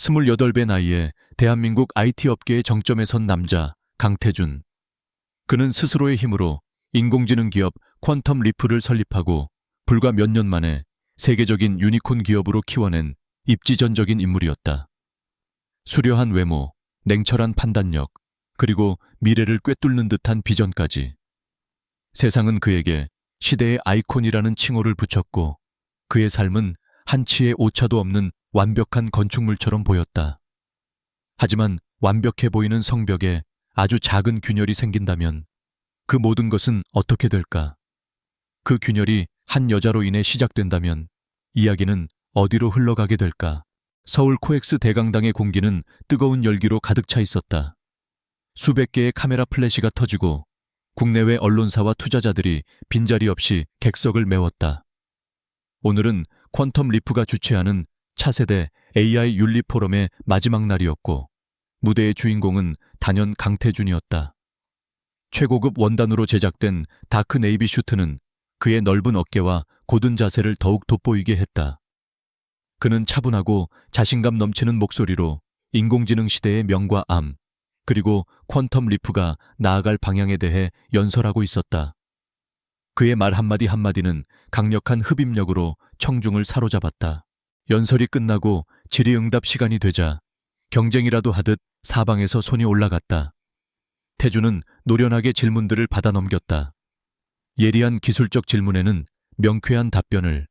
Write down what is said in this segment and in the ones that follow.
28배 나이에 대한민국 IT 업계의 정점에 선 남자 강태준. 그는 스스로의 힘으로 인공지능 기업 퀀텀 리프를 설립하고 불과 몇 년 만에 세계적인 유니콘 기업으로 키워낸 입지전적인 인물이었다. 수려한 외모, 냉철한 판단력, 그리고 미래를 꿰뚫는 듯한 비전까지. 세상은 그에게 시대의 아이콘이라는 칭호를 붙였고 그의 삶은 한치의 오차도 없는 완벽한 건축물처럼 보였다. 하지만 완벽해 보이는 성벽에 아주 작은 균열이 생긴다면 그 모든 것은 어떻게 될까? 그 균열이 한 여자로 인해 시작된다면 이야기는 어디로 흘러가게 될까? 서울 코엑스 대강당의 공기는 뜨거운 열기로 가득 차 있었다. 수백 개의 카메라 플래시가 터지고 국내외 언론사와 투자자들이 빈자리 없이 객석을 메웠다. 오늘은 퀀텀 리프가 주최하는 차세대 AI 윤리 포럼의 마지막 날이었고 무대의 주인공은 단연 강태준이었다. 최고급 원단으로 제작된 다크 네이비 슈트는 그의 넓은 어깨와 곧은 자세를 더욱 돋보이게 했다. 그는 차분하고 자신감 넘치는 목소리로 인공지능 시대의 명과 암, 그리고 퀀텀 리프가 나아갈 방향에 대해 연설하고 있었다. 그의 말 한마디 한마디는 강력한 흡입력으로 청중을 사로잡았다. 연설이 끝나고 질의응답 시간이 되자 경쟁이라도 하듯 사방에서 손이 올라갔다. 태준은 노련하게 질문들을 받아 넘겼다. 예리한 기술적 질문에는 명쾌한 답변을,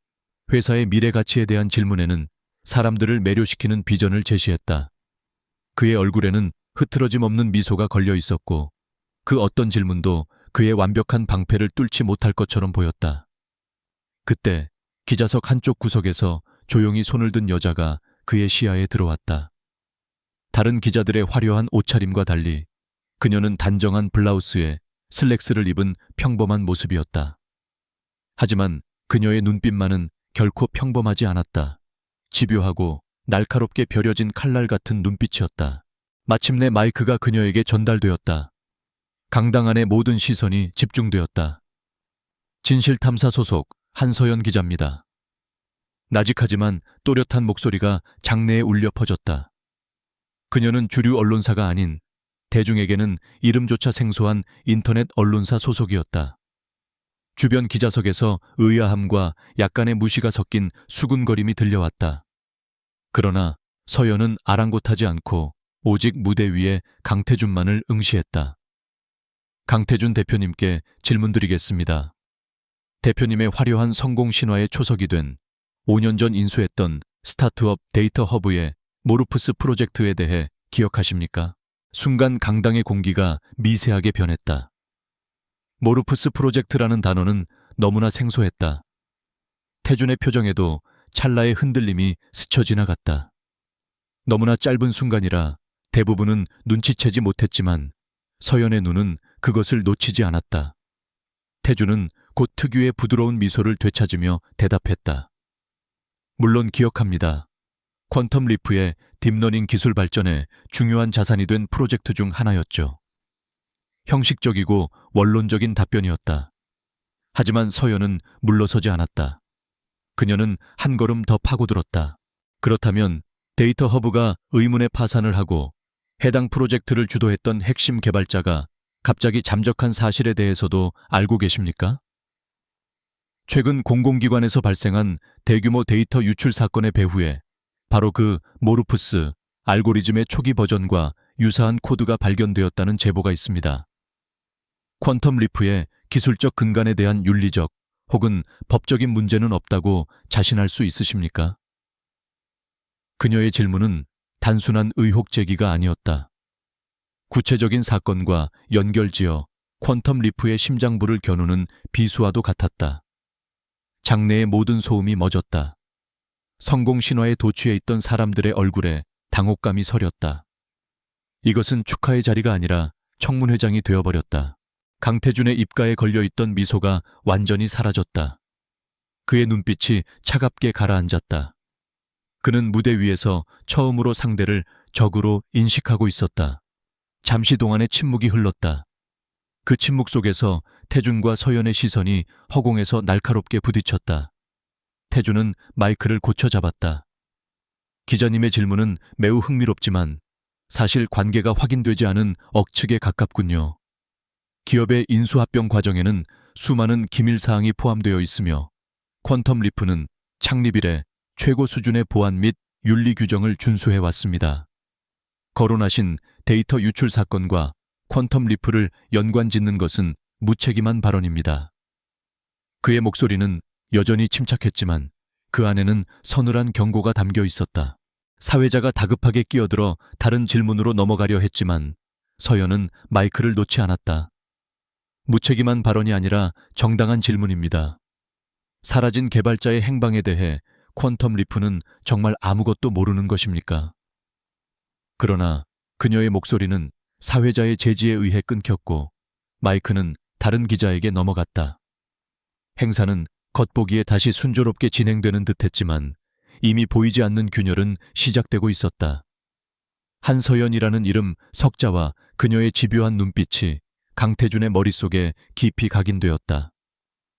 회사의 미래 가치에 대한 질문에는 사람들을 매료시키는 비전을 제시했다. 그의 얼굴에는 흐트러짐 없는 미소가 걸려 있었고 그 어떤 질문도 그의 완벽한 방패를 뚫지 못할 것처럼 보였다. 그때 기자석 한쪽 구석에서 조용히 손을 든 여자가 그의 시야에 들어왔다. 다른 기자들의 화려한 옷차림과 달리 그녀는 단정한 블라우스에 슬랙스를 입은 평범한 모습이었다. 하지만 그녀의 눈빛만은 결코 평범하지 않았다. 집요하고 날카롭게 벼려진 칼날 같은 눈빛이었다. 마침내 마이크가 그녀에게 전달되었다. 강당 안의 모든 시선이 집중되었다. 진실탐사 소속 한서연 기자입니다. 나직하지만 또렷한 목소리가 장내에 울려 퍼졌다. 그녀는 주류 언론사가 아닌 대중에게는 이름조차 생소한 인터넷 언론사 소속이었다. 주변 기자석에서 의아함과 약간의 무시가 섞인 수군거림이 들려왔다. 그러나 서연은 아랑곳하지 않고 오직 무대 위에 강태준만을 응시했다. 강태준 대표님께 질문드리겠습니다. 대표님의 화려한 성공 신화의 초석이 된 5년 전 인수했던 스타트업 데이터 허브의 모르프스 프로젝트에 대해 기억하십니까? 순간 강당의 공기가 미세하게 변했다. 모르프스 프로젝트라는 단어는 너무나 생소했다. 태준의 표정에도 찰나의 흔들림이 스쳐 지나갔다. 너무나 짧은 순간이라 대부분은 눈치채지 못했지만 서연의 눈은 그것을 놓치지 않았다. 태준은 곧 특유의 부드러운 미소를 되찾으며 대답했다. 물론 기억합니다. 퀀텀 리프의 딥러닝 기술 발전에 중요한 자산이 된 프로젝트 중 하나였죠. 형식적이고 원론적인 답변이었다. 하지만 서연은 물러서지 않았다. 그녀는 한 걸음 더 파고들었다. 그렇다면 데이터 허브가 의문의 파산을 하고 해당 프로젝트를 주도했던 핵심 개발자가 갑자기 잠적한 사실에 대해서도 알고 계십니까? 최근 공공기관에서 발생한 대규모 데이터 유출 사건의 배후에 바로 그 모르프스 알고리즘의 초기 버전과 유사한 코드가 발견되었다는 제보가 있습니다. 퀀텀 리프의 기술적 근간에 대한 윤리적 혹은 법적인 문제는 없다고 자신할 수 있으십니까? 그녀의 질문은 단순한 의혹 제기가 아니었다. 구체적인 사건과 연결지어 퀀텀 리프의 심장부를 겨누는 비수와도 같았다. 장내의 모든 소음이 멎었다. 성공 신화에 도취해 있던 사람들의 얼굴에 당혹감이 서렸다. 이것은 축하의 자리가 아니라 청문회장이 되어버렸다. 강태준의 입가에 걸려있던 미소가 완전히 사라졌다. 그의 눈빛이 차갑게 가라앉았다. 그는 무대 위에서 처음으로 상대를 적으로 인식하고 있었다. 잠시 동안의 침묵이 흘렀다. 그 침묵 속에서 태준과 서연의 시선이 허공에서 날카롭게 부딪혔다. 태준은 마이크를 고쳐 잡았다. 기자님의 질문은 매우 흥미롭지만 사실 관계가 확인되지 않은 억측에 가깝군요. 기업의 인수합병 과정에는 수많은 기밀사항이 포함되어 있으며 퀀텀 리프는 창립 이래 최고 수준의 보안 및 윤리 규정을 준수해 왔습니다. 거론하신 데이터 유출 사건과 퀀텀 리프를 연관짓는 것은 무책임한 발언입니다. 그의 목소리는 여전히 침착했지만 그 안에는 서늘한 경고가 담겨 있었다. 사회자가 다급하게 끼어들어 다른 질문으로 넘어가려 했지만 서연은 마이크를 놓지 않았다. 무책임한 발언이 아니라 정당한 질문입니다. 사라진 개발자의 행방에 대해 퀀텀 리프는 정말 아무것도 모르는 것입니까? 그러나 그녀의 목소리는 사회자의 제지에 의해 끊겼고 마이크는 다른 기자에게 넘어갔다. 행사는 겉보기에 다시 순조롭게 진행되는 듯했지만 이미 보이지 않는 균열은 시작되고 있었다. 한서연이라는 이름 석자와 그녀의 집요한 눈빛이 강태준의 머릿속에 깊이 각인되었다.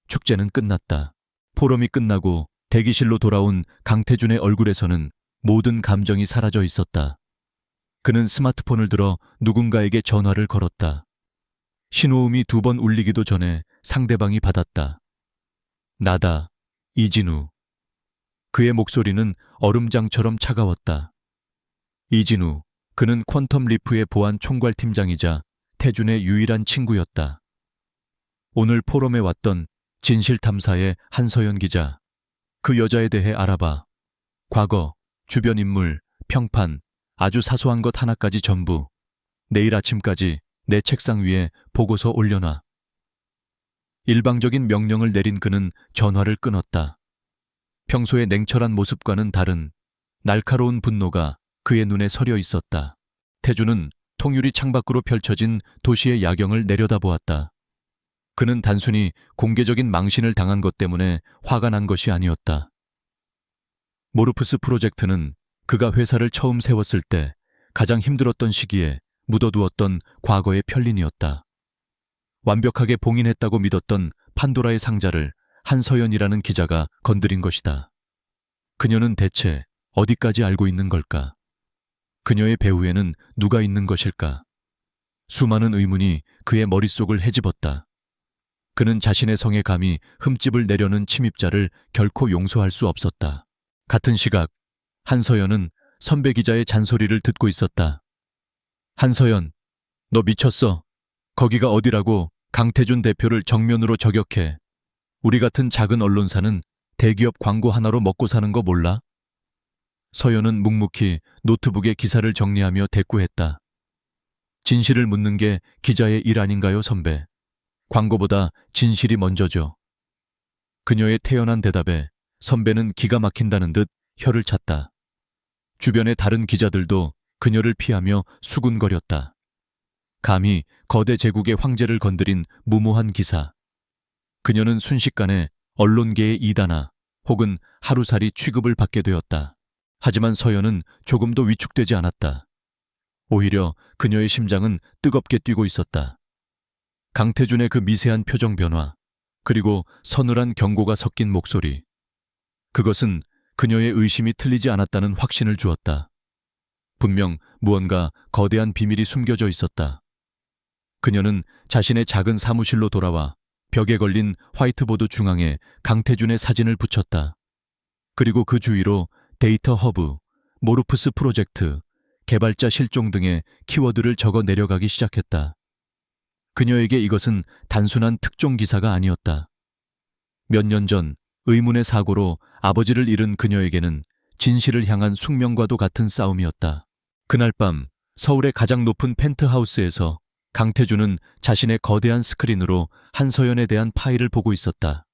축제는 끝났다. 포럼이 끝나고 대기실로 돌아온 강태준의 얼굴에서는 모든 감정이 사라져 있었다. 그는 스마트폰을 들어 누군가에게 전화를 걸었다. 신호음이 2번 울리기도 전에 상대방이 받았다. 나다, 이진우. 그의 목소리는 얼음장처럼 차가웠다. 이진우, 그는 퀀텀 리프의 보안 총괄팀장이자 태준의 유일한 친구였다. 오늘 포럼에 왔던 진실탐사의 한서연 기자. 그 여자에 대해 알아봐. 과거, 주변 인물, 평판, 아주 사소한 것 하나까지 전부. 내일 아침까지 내 책상 위에 보고서 올려놔. 일방적인 명령을 내린 그는 전화를 끊었다. 평소의 냉철한 모습과는 다른 날카로운 분노가 그의 눈에 서려 있었다. 태준은 통유리 창밖으로 펼쳐진 도시의 야경을 내려다보았다. 그는 단순히 공개적인 망신을 당한 것 때문에 화가 난 것이 아니었다. 모르프스 프로젝트는 그가 회사를 처음 세웠을 때 가장 힘들었던 시기에 묻어두었던 과거의 편린이었다. 완벽하게 봉인했다고 믿었던 판도라의 상자를 한서연이라는 기자가 건드린 것이다. 그녀는 대체 어디까지 알고 있는 걸까? 그녀의 배후에는 누가 있는 것일까? 수많은 의문이 그의 머릿속을 헤집었다. 그는 자신의 성에 감히 흠집을 내려는 침입자를 결코 용서할 수 없었다. 같은 시각 한서연은 선배 기자의 잔소리를 듣고 있었다. 한서연, 너 미쳤어. 거기가 어디라고 강태준 대표를 정면으로 저격해. 우리 같은 작은 언론사는 대기업 광고 하나로 먹고 사는 거 몰라? 서연은 묵묵히 노트북에 기사를 정리하며 대꾸했다. 진실을 묻는 게 기자의 일 아닌가요, 선배? 광고보다 진실이 먼저죠. 그녀의 태연한 대답에 선배는 기가 막힌다는 듯 혀를 찼다. 주변의 다른 기자들도 그녀를 피하며 수군거렸다. 감히 거대 제국의 황제를 건드린 무모한 기사. 그녀는 순식간에 언론계의 이단아 혹은 하루살이 취급을 받게 되었다. 하지만 서연은 조금도 위축되지 않았다. 오히려 그녀의 심장은 뜨겁게 뛰고 있었다. 강태준의 그 미세한 표정 변화, 그리고 서늘한 경고가 섞인 목소리. 그것은 그녀의 의심이 틀리지 않았다는 확신을 주었다. 분명 무언가 거대한 비밀이 숨겨져 있었다. 그녀는 자신의 작은 사무실로 돌아와 벽에 걸린 화이트보드 중앙에 강태준의 사진을 붙였다. 그리고 그 주위로 데이터 허브, 모르프스 프로젝트, 개발자 실종 등의 키워드를 적어 내려가기 시작했다. 그녀에게 이것은 단순한 특종 기사가 아니었다. 몇 년 전 의문의 사고로 아버지를 잃은 그녀에게는 진실을 향한 숙명과도 같은 싸움이었다. 그날 밤 서울의 가장 높은 펜트하우스에서 강태준은 자신의 거대한 스크린으로 한서연에 대한 파일을 보고 있었다.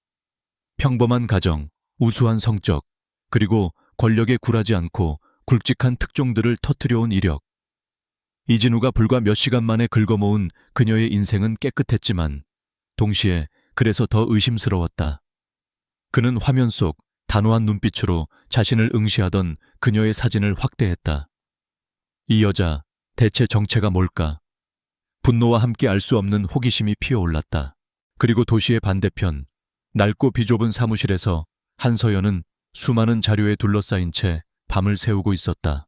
평범한 가정, 우수한 성적, 그리고 권력에 굴하지 않고 굵직한 특종들을 터뜨려온 이력. 이진우가 불과 몇 시간 만에 긁어모은 그녀의 인생은 깨끗했지만 동시에 그래서 더 의심스러웠다. 그는 화면 속 단호한 눈빛으로 자신을 응시하던 그녀의 사진을 확대했다. 이 여자, 대체 정체가 뭘까? 분노와 함께 알 수 없는 호기심이 피어올랐다. 그리고 도시의 반대편, 낡고 비좁은 사무실에서 한서연은 수많은 자료에 둘러싸인 채 밤을 새우고 있었다.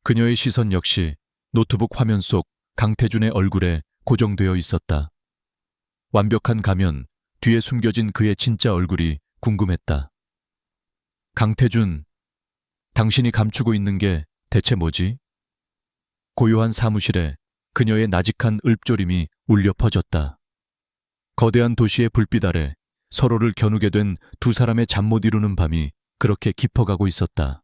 그녀의 시선 역시 노트북 화면 속 강태준의 얼굴에 고정되어 있었다. 완벽한 가면, 뒤에 숨겨진 그의 진짜 얼굴이 궁금했다. 강태준, 당신이 감추고 있는 게 대체 뭐지? 고요한 사무실에 그녀의 나직한 읊조림이 울려 퍼졌다. 거대한 도시의 불빛 아래 서로를 겨누게 된 두 사람의 잠 못 이루는 밤이 그렇게 깊어가고 있었다.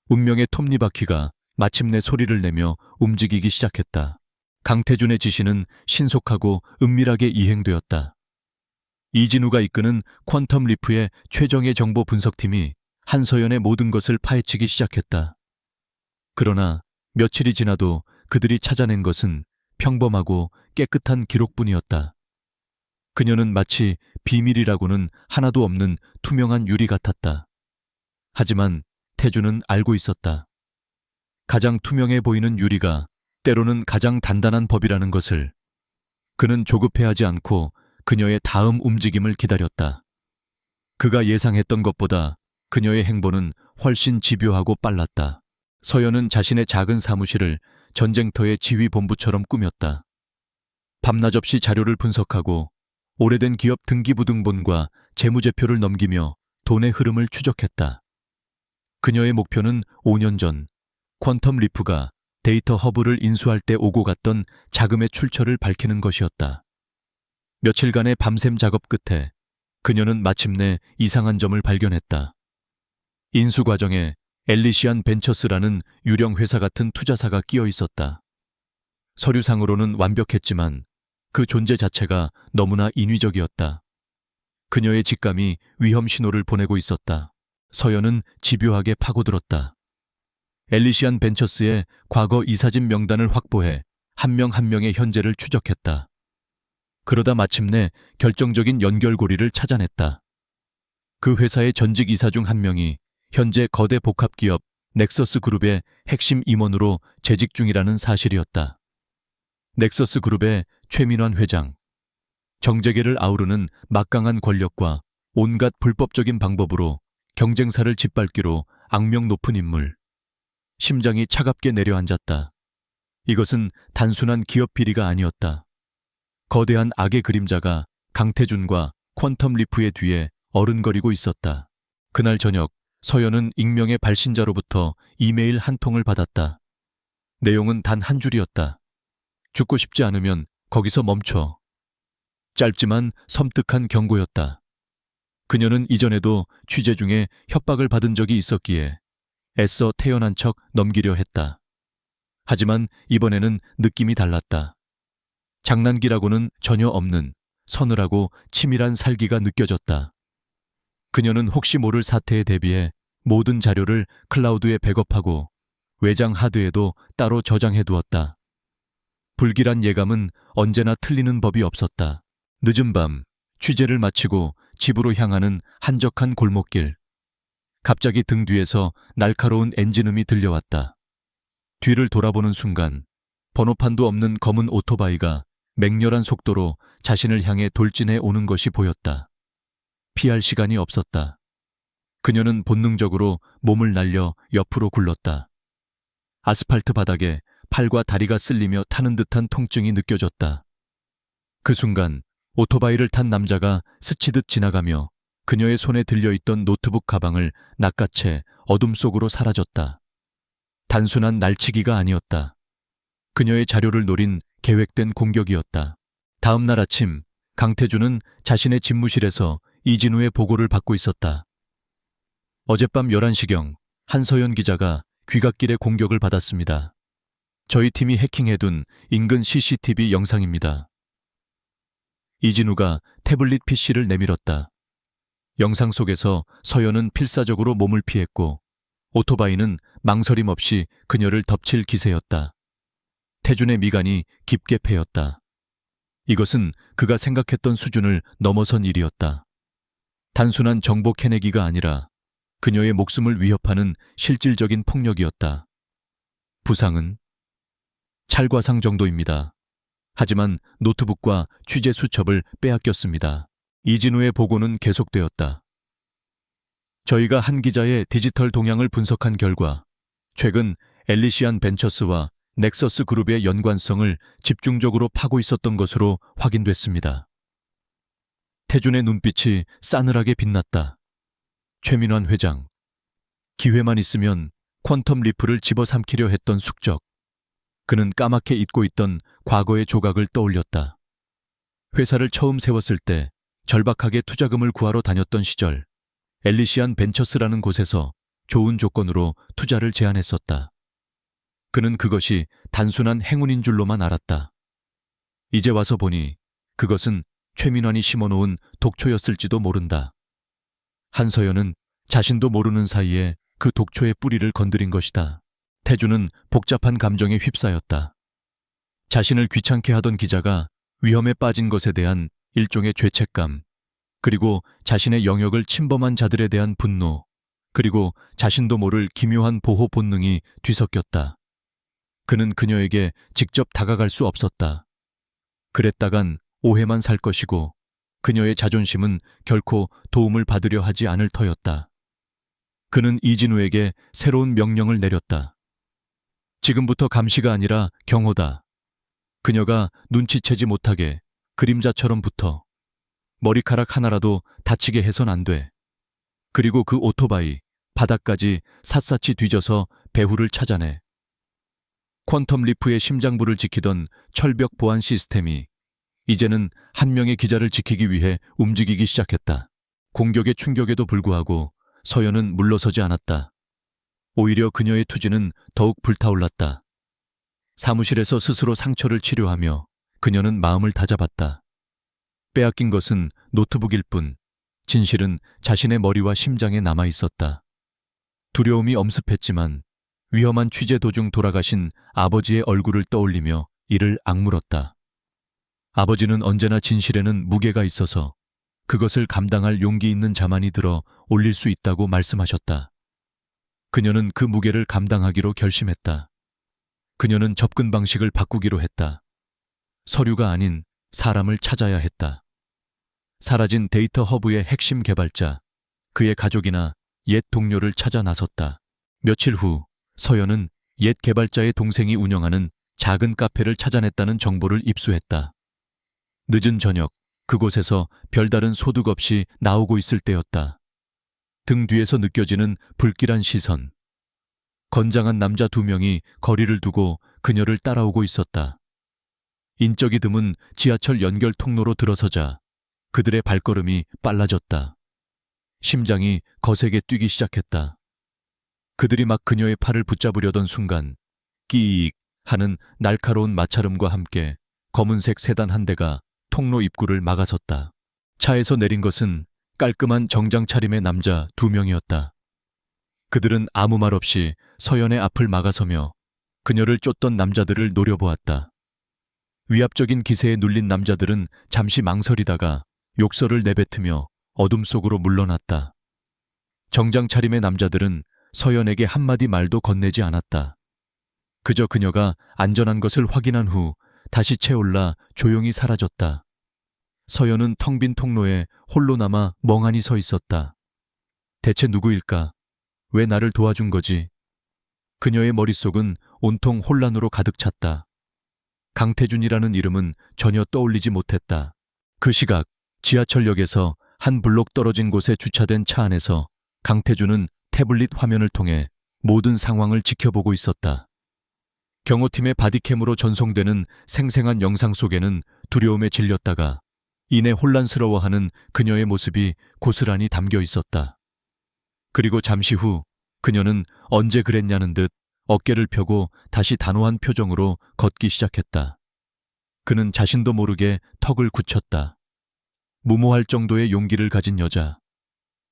운명의 톱니바퀴가 마침내 소리를 내며 움직이기 시작했다. 강태준의 지시는 신속하고 은밀하게 이행되었다. 이진우가 이끄는 퀀텀 리프의 최정예 정보 분석팀이 한서연의 모든 것을 파헤치기 시작했다. 그러나 며칠이 지나도 그들이 찾아낸 것은 평범하고 깨끗한 기록뿐이었다. 그녀는 마치 비밀이라고는 하나도 없는 투명한 유리 같았다. 하지만 태준은 알고 있었다. 가장 투명해 보이는 유리가 때로는 가장 단단한 법이라는 것을. 그는 조급해하지 않고 그녀의 다음 움직임을 기다렸다. 그가 예상했던 것보다 그녀의 행보는 훨씬 집요하고 빨랐다. 서연은 자신의 작은 사무실을 전쟁터의 지휘본부처럼 꾸몄다. 밤낮 없이 자료를 분석하고 오래된 기업 등기부등본과 재무제표를 넘기며 돈의 흐름을 추적했다. 그녀의 목표는 5년 전 퀀텀 리프가 데이터 허브를 인수할 때 오고 갔던 자금의 출처를 밝히는 것이었다. 며칠간의 밤샘 작업 끝에 그녀는 마침내 이상한 점을 발견했다. 인수 과정에 엘리시안 벤처스라는 유령 회사 같은 투자사가 끼어 있었다. 서류상으로는 완벽했지만 그 존재 자체가 너무나 인위적이었다. 그녀의 직감이 위험 신호를 보내고 있었다. 서연은 집요하게 파고들었다. 엘리시안 벤처스의 과거 이사진 명단을 확보해 한 명 한 명의 현재를 추적했다. 그러다 마침내 결정적인 연결고리를 찾아냈다. 그 회사의 전직 이사 중 한 명이 현재 거대 복합기업 넥서스 그룹의 핵심 임원으로 재직 중이라는 사실이었다. 넥서스 그룹의 최민환 회장, 정재계를 아우르는 막강한 권력과 온갖 불법적인 방법으로 경쟁사를 짓밟기로 악명 높은 인물. 심장이 차갑게 내려앉았다. 이것은 단순한 기업 비리가 아니었다. 거대한 악의 그림자가 강태준과 퀀텀 리프의 뒤에 어른거리고 있었다. 그날 저녁 서연은 익명의 발신자로부터 이메일 한 통을 받았다. 내용은 단 한 줄이었다. 죽고 싶지 않으면 거기서 멈춰. 짧지만 섬뜩한 경고였다. 그녀는 이전에도 취재 중에 협박을 받은 적이 있었기에 애써 태연한 척 넘기려 했다. 하지만 이번에는 느낌이 달랐다. 장난기라고는 전혀 없는 서늘하고 치밀한 살기가 느껴졌다. 그녀는 혹시 모를 사태에 대비해 모든 자료를 클라우드에 백업하고 외장 하드에도 따로 저장해 두었다. 불길한 예감은 언제나 틀리는 법이 없었다. 늦은 밤, 취재를 마치고 집으로 향하는 한적한 골목길. 갑자기 등 뒤에서 날카로운 엔진음이 들려왔다. 뒤를 돌아보는 순간 번호판도 없는 검은 오토바이가 맹렬한 속도로 자신을 향해 돌진해 오는 것이 보였다. 피할 시간이 없었다. 그녀는 본능적으로 몸을 날려 옆으로 굴렀다. 아스팔트 바닥에 팔과 다리가 쓸리며 타는 듯한 통증이 느껴졌다. 그 순간 오토바이를 탄 남자가 스치듯 지나가며 그녀의 손에 들려있던 노트북 가방을 낚아채 어둠 속으로 사라졌다. 단순한 날치기가 아니었다. 그녀의 자료를 노린 계획된 공격이었다. 다음 날 아침 강태준은 자신의 집무실에서 이진우의 보고를 받고 있었다. 어젯밤 11시경 한서연 기자가 귀갓길에 공격을 받았습니다. 저희 팀이 해킹해둔 인근 CCTV 영상입니다. 이진우가 태블릿 PC를 내밀었다. 영상 속에서 서연은 필사적으로 몸을 피했고 오토바이는 망설임 없이 그녀를 덮칠 기세였다. 태준의 미간이 깊게 패였다. 이것은 그가 생각했던 수준을 넘어선 일이었다. 단순한 정보 캐내기가 아니라 그녀의 목숨을 위협하는 실질적인 폭력이었다. 부상은 찰과상 정도입니다. 하지만 노트북과 취재 수첩을 빼앗겼습니다. 이진우의 보고는 계속되었다. 저희가 한 기자의 디지털 동향을 분석한 결과 최근 엘리시안 벤처스와 넥서스 그룹의 연관성을 집중적으로 파고 있었던 것으로 확인됐습니다. 태준의 눈빛이 싸늘하게 빛났다. 최민환 회장. 기회만 있으면 퀀텀 리프를 집어삼키려 했던 숙적. 그는 까맣게 잊고 있던 과거의 조각을 떠올렸다. 회사를 처음 세웠을 때 절박하게 투자금을 구하러 다녔던 시절 엘리시안 벤처스라는 곳에서 좋은 조건으로 투자를 제안했었다. 그는 그것이 단순한 행운인 줄로만 알았다. 이제 와서 보니 그것은 최민환이 심어놓은 독초였을지도 모른다. 한서연은 자신도 모르는 사이에 그 독초의 뿌리를 건드린 것이다. 태주는 복잡한 감정에 휩싸였다. 자신을 귀찮게 하던 기자가 위험에 빠진 것에 대한 일종의 죄책감, 그리고 자신의 영역을 침범한 자들에 대한 분노, 그리고 자신도 모를 기묘한 보호 본능이 뒤섞였다. 그는 그녀에게 직접 다가갈 수 없었다. 그랬다간 오해만 살 것이고 그녀의 자존심은 결코 도움을 받으려 하지 않을 터였다. 그는 이진우에게 새로운 명령을 내렸다. 지금부터 감시가 아니라 경호다. 그녀가 눈치채지 못하게 그림자처럼 붙어. 머리카락 하나라도 다치게 해선 안 돼. 그리고 그 오토바이, 바닥까지 샅샅이 뒤져서 배후를 찾아내. 퀀텀 리프의 심장부를 지키던 철벽 보안 시스템이 이제는 한 명의 기자를 지키기 위해 움직이기 시작했다. 공격의 충격에도 불구하고 서연은 물러서지 않았다. 오히려 그녀의 투지는 더욱 불타올랐다. 사무실에서 스스로 상처를 치료하며 그녀는 마음을 다잡았다. 빼앗긴 것은 노트북일 뿐 진실은 자신의 머리와 심장에 남아 있었다. 두려움이 엄습했지만 위험한 취재 도중 돌아가신 아버지의 얼굴을 떠올리며 이를 악물었다. 아버지는 언제나 진실에는 무게가 있어서 그것을 감당할 용기 있는 자만이 들어 올릴 수 있다고 말씀하셨다. 그녀는 그 무게를 감당하기로 결심했다. 그녀는 접근 방식을 바꾸기로 했다. 서류가 아닌 사람을 찾아야 했다. 사라진 데이터 허브의 핵심 개발자, 그의 가족이나 옛 동료를 찾아 나섰다. 며칠 후 서연은 옛 개발자의 동생이 운영하는 작은 카페를 찾아냈다는 정보를 입수했다. 늦은 저녁, 그곳에서 별다른 소득 없이 나오고 있을 때였다. 등 뒤에서 느껴지는 불길한 시선. 건장한 남자 2명이 거리를 두고 그녀를 따라오고 있었다. 인적이 드문 지하철 연결 통로로 들어서자 그들의 발걸음이 빨라졌다. 심장이 거세게 뛰기 시작했다. 그들이 막 그녀의 팔을 붙잡으려던 순간 끼익 하는 날카로운 마찰음과 함께 검은색 세단 한 대가 통로 입구를 막아섰다. 차에서 내린 것은 깔끔한 정장 차림의 남자 2명이었다. 그들은 아무 말 없이 서연의 앞을 막아서며 그녀를 쫓던 남자들을 노려보았다. 위압적인 기세에 눌린 남자들은 잠시 망설이다가 욕설을 내뱉으며 어둠 속으로 물러났다. 정장 차림의 남자들은 서연에게 한마디 말도 건네지 않았다. 그저 그녀가 안전한 것을 확인한 후 다시 채올라 조용히 사라졌다. 서연은 텅 빈 통로에 홀로 남아 멍하니 서 있었다. 대체 누구일까? 왜 나를 도와준 거지? 그녀의 머릿속은 온통 혼란으로 가득 찼다. 강태준이라는 이름은 전혀 떠올리지 못했다. 그 시각 지하철역에서 한 블록 떨어진 곳에 주차된 차 안에서 강태준은 태블릿 화면을 통해 모든 상황을 지켜보고 있었다. 경호팀의 바디캠으로 전송되는 생생한 영상 속에는 두려움에 질렸다가 이내 혼란스러워하는 그녀의 모습이 고스란히 담겨 있었다. 그리고 잠시 후 그녀는 언제 그랬냐는 듯 어깨를 펴고 다시 단호한 표정으로 걷기 시작했다. 그는 자신도 모르게 턱을 굳혔다. 무모할 정도의 용기를 가진 여자.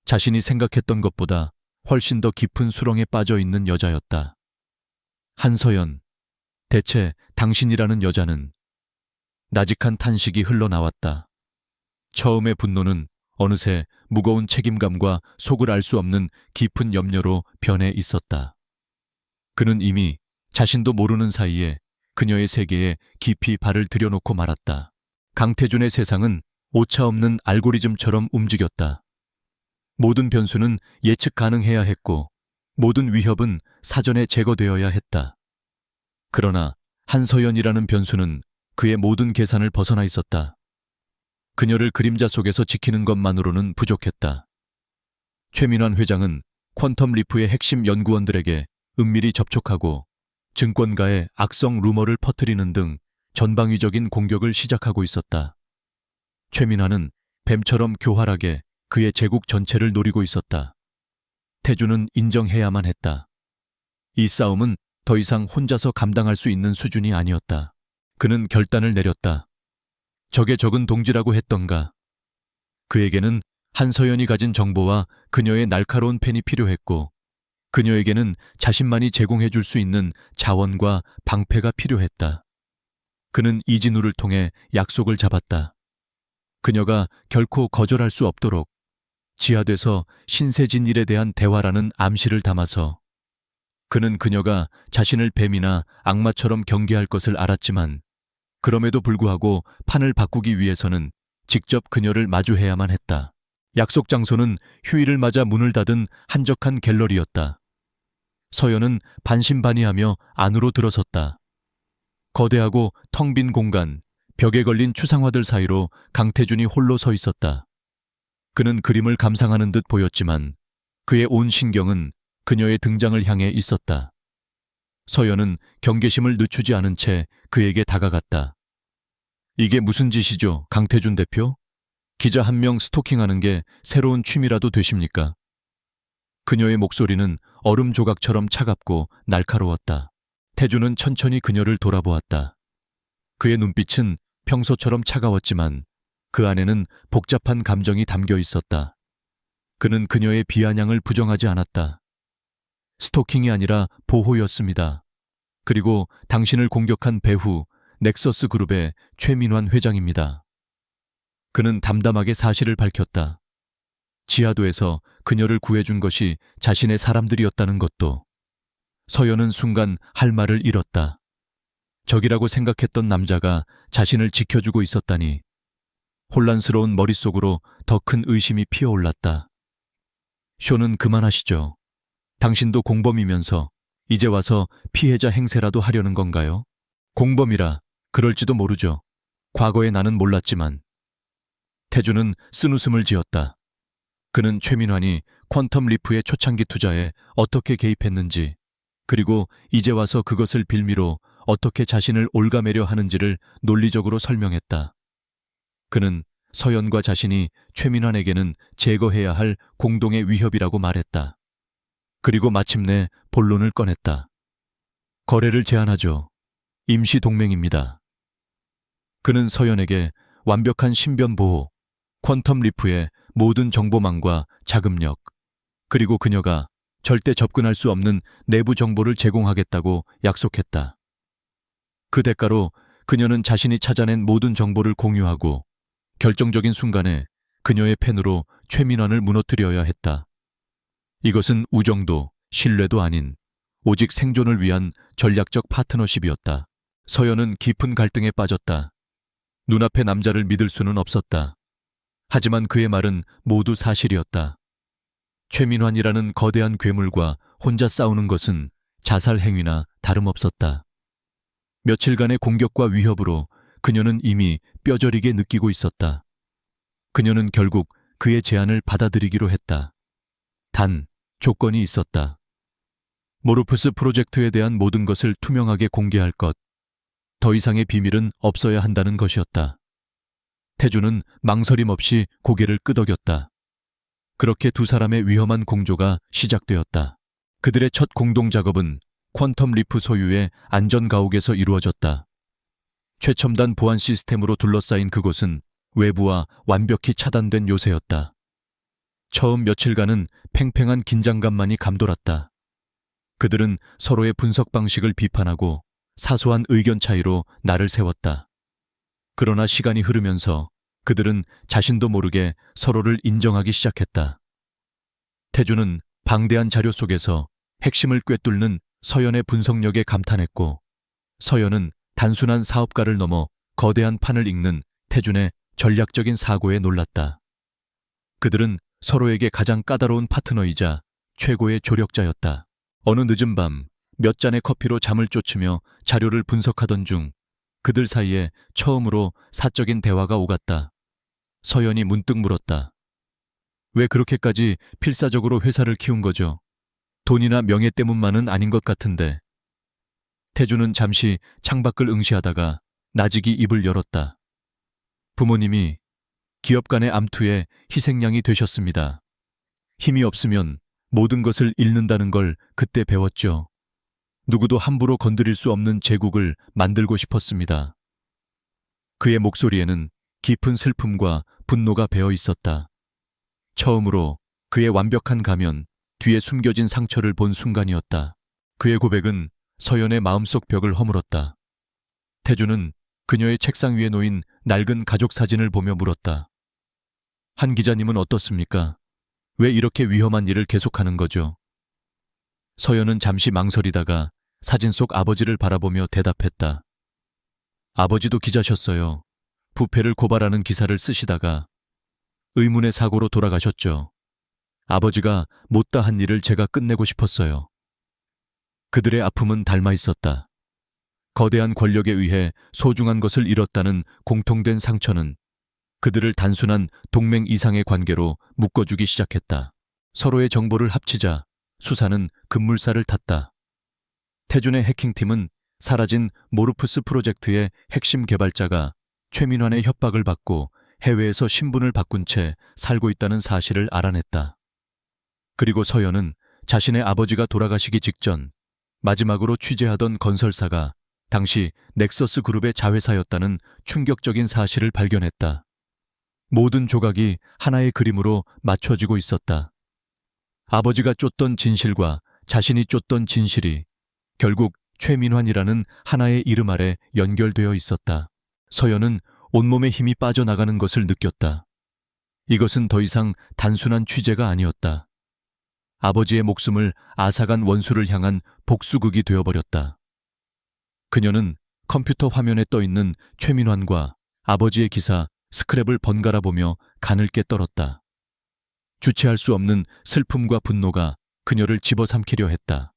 자신이 생각했던 것보다 훨씬 더 깊은 수렁에 빠져 있는 여자였다. 한서연, 대체 당신이라는 여자는? 나직한 탄식이 흘러나왔다. 처음의 분노는 어느새 무거운 책임감과 속을 알 수 없는 깊은 염려로 변해 있었다. 그는 이미 자신도 모르는 사이에 그녀의 세계에 깊이 발을 들여놓고 말았다. 강태준의 세상은 오차없는 알고리즘처럼 움직였다. 모든 변수는 예측 가능해야 했고 모든 위협은 사전에 제거되어야 했다. 그러나 한서연이라는 변수는 그의 모든 계산을 벗어나 있었다. 그녀를 그림자 속에서 지키는 것만으로는 부족했다. 최민환 회장은 퀀텀 리프의 핵심 연구원들에게 은밀히 접촉하고 증권가에 악성 루머를 퍼뜨리는 등 전방위적인 공격을 시작하고 있었다. 최민환은 뱀처럼 교활하게 그의 제국 전체를 노리고 있었다. 태주는 인정해야만 했다. 이 싸움은 더 이상 혼자서 감당할 수 있는 수준이 아니었다. 그는 결단을 내렸다. 적의 적은 동지라고 했던가. 그에게는 한서연이 가진 정보와 그녀의 날카로운 펜이 필요했고 그녀에게는 자신만이 제공해 줄 수 있는 자원과 방패가 필요했다. 그는 이진우를 통해 약속을 잡았다. 그녀가 결코 거절할 수 없도록 지하돼서 신세진 일에 대한 대화라는 암시를 담아서 그는 그녀가 자신을 뱀이나 악마처럼 경계할 것을 알았지만 그럼에도 불구하고 판을 바꾸기 위해서는 직접 그녀를 마주해야만 했다. 약속 장소는 휴일을 맞아 문을 닫은 한적한 갤러리였다. 서연은 반신반의하며 안으로 들어섰다. 거대하고 텅 빈 공간, 벽에 걸린 추상화들 사이로 강태준이 홀로 서 있었다. 그는 그림을 감상하는 듯 보였지만 그의 온 신경은 그녀의 등장을 향해 있었다. 서연은 경계심을 늦추지 않은 채 그에게 다가갔다. 이게 무슨 짓이죠, 강태준 대표? 기자 한 명 스토킹하는 게 새로운 취미라도 되십니까? 그녀의 목소리는 얼음 조각처럼 차갑고 날카로웠다. 태준은 천천히 그녀를 돌아보았다. 그의 눈빛은 평소처럼 차가웠지만 그 안에는 복잡한 감정이 담겨 있었다. 그는 그녀의 비아냥을 부정하지 않았다. 스토킹이 아니라 보호였습니다. 그리고 당신을 공격한 배후 넥서스 그룹의 최민환 회장입니다. 그는 담담하게 사실을 밝혔다. 지하도에서 그녀를 구해준 것이 자신의 사람들이었다는 것도. 서연은 순간 할 말을 잃었다. 적이라고 생각했던 남자가 자신을 지켜주고 있었다니. 혼란스러운 머릿속으로 더 큰 의심이 피어올랐다. 쇼는 그만하시죠. 당신도 공범이면서 이제 와서 피해자 행세라도 하려는 건가요? 공범이라 그럴지도 모르죠. 과거에 나는 몰랐지만. 태주는 쓴웃음을 지었다. 그는 최민환이 퀀텀 리프의 초창기 투자에 어떻게 개입했는지, 그리고 이제 와서 그것을 빌미로 어떻게 자신을 올가매려 하는지를 논리적으로 설명했다. 그는 서연과 자신이 최민환에게는 제거해야 할 공동의 위협이라고 말했다. 그리고 마침내 본론을 꺼냈다. 거래를 제안하죠. 임시 동맹입니다. 그는 서연에게 완벽한 신변 보호, 퀀텀 리프의 모든 정보망과 자금력, 그리고 그녀가 절대 접근할 수 없는 내부 정보를 제공하겠다고 약속했다. 그 대가로 그녀는 자신이 찾아낸 모든 정보를 공유하고 결정적인 순간에 그녀의 펜으로 최민환을 무너뜨려야 했다. 이것은 우정도 신뢰도 아닌 오직 생존을 위한 전략적 파트너십이었다. 서연은 깊은 갈등에 빠졌다. 눈앞의 남자를 믿을 수는 없었다. 하지만 그의 말은 모두 사실이었다. 최민환이라는 거대한 괴물과 혼자 싸우는 것은 자살 행위나 다름없었다. 며칠간의 공격과 위협으로 그녀는 이미 뼈저리게 느끼고 있었다. 그녀는 결국 그의 제안을 받아들이기로 했다. 단, 조건이 있었다. 모르프스 프로젝트에 대한 모든 것을 투명하게 공개할 것. 더 이상의 비밀은 없어야 한다는 것이었다. 태주는 망설임 없이 고개를 끄덕였다. 그렇게 두 사람의 위험한 공조가 시작되었다. 그들의 첫 공동 작업은 퀀텀 리프 소유의 안전가옥에서 이루어졌다. 최첨단 보안 시스템으로 둘러싸인 그곳은 외부와 완벽히 차단된 요새였다. 처음 며칠간은 팽팽한 긴장감만이 감돌았다. 그들은 서로의 분석 방식을 비판하고 사소한 의견 차이로 날을 세웠다. 그러나 시간이 흐르면서 그들은 자신도 모르게 서로를 인정하기 시작했다. 태주는 방대한 자료 속에서 핵심을 꿰뚫는 서연의 분석력에 감탄했고, 서연은 단순한 사업가를 넘어 거대한 판을 읽는 태준의 전략적인 사고에 놀랐다. 그들은 서로에게 가장 까다로운 파트너이자 최고의 조력자였다. 어느 늦은 밤 몇 잔의 커피로 잠을 쫓으며 자료를 분석하던 중 그들 사이에 처음으로 사적인 대화가 오갔다. 서연이 문득 물었다. 왜 그렇게까지 필사적으로 회사를 키운 거죠? 돈이나 명예 때문만은 아닌 것 같은데. 태주는 잠시 창밖을 응시하다가 나직이 입을 열었다. 부모님이 기업 간의 암투에 희생양이 되셨습니다. 힘이 없으면 모든 것을 잃는다는 걸 그때 배웠죠. 누구도 함부로 건드릴 수 없는 제국을 만들고 싶었습니다. 그의 목소리에는 깊은 슬픔과 분노가 배어 있었다. 처음으로 그의 완벽한 가면 뒤에 숨겨진 상처를 본 순간이었다. 그의 고백은 서연의 마음속 벽을 허물었다. 태주는 그녀의 책상 위에 놓인 낡은 가족 사진을 보며 물었다. 한 기자님은 어떻습니까? 왜 이렇게 위험한 일을 계속하는 거죠? 서연은 잠시 망설이다가 사진 속 아버지를 바라보며 대답했다. 아버지도 기자셨어요. 부패를 고발하는 기사를 쓰시다가 의문의 사고로 돌아가셨죠. 아버지가 못다한 일을 제가 끝내고 싶었어요. 그들의 아픔은 닮아 있었다. 거대한 권력에 의해 소중한 것을 잃었다는 공통된 상처는 그들을 단순한 동맹 이상의 관계로 묶어주기 시작했다. 서로의 정보를 합치자 수사는 급물살을 탔다. 태준의 해킹팀은 사라진 모르프스 프로젝트의 핵심 개발자가 최민환의 협박을 받고 해외에서 신분을 바꾼 채 살고 있다는 사실을 알아냈다. 그리고 서연은 자신의 아버지가 돌아가시기 직전 마지막으로 취재하던 건설사가 당시 넥서스 그룹의 자회사였다는 충격적인 사실을 발견했다. 모든 조각이 하나의 그림으로 맞춰지고 있었다. 아버지가 쫓던 진실과 자신이 쫓던 진실이 결국 최민환이라는 하나의 이름 아래 연결되어 있었다. 서연은 온몸에 힘이 빠져나가는 것을 느꼈다. 이것은 더 이상 단순한 취재가 아니었다. 아버지의 목숨을 앗아간 원수를 향한 복수극이 되어버렸다. 그녀는 컴퓨터 화면에 떠있는 최민환과 아버지의 기사 스크랩을 번갈아 보며 가늘 게 떨었다. 주체할 수 없는 슬픔과 분노가 그녀를 집어삼키려 했다.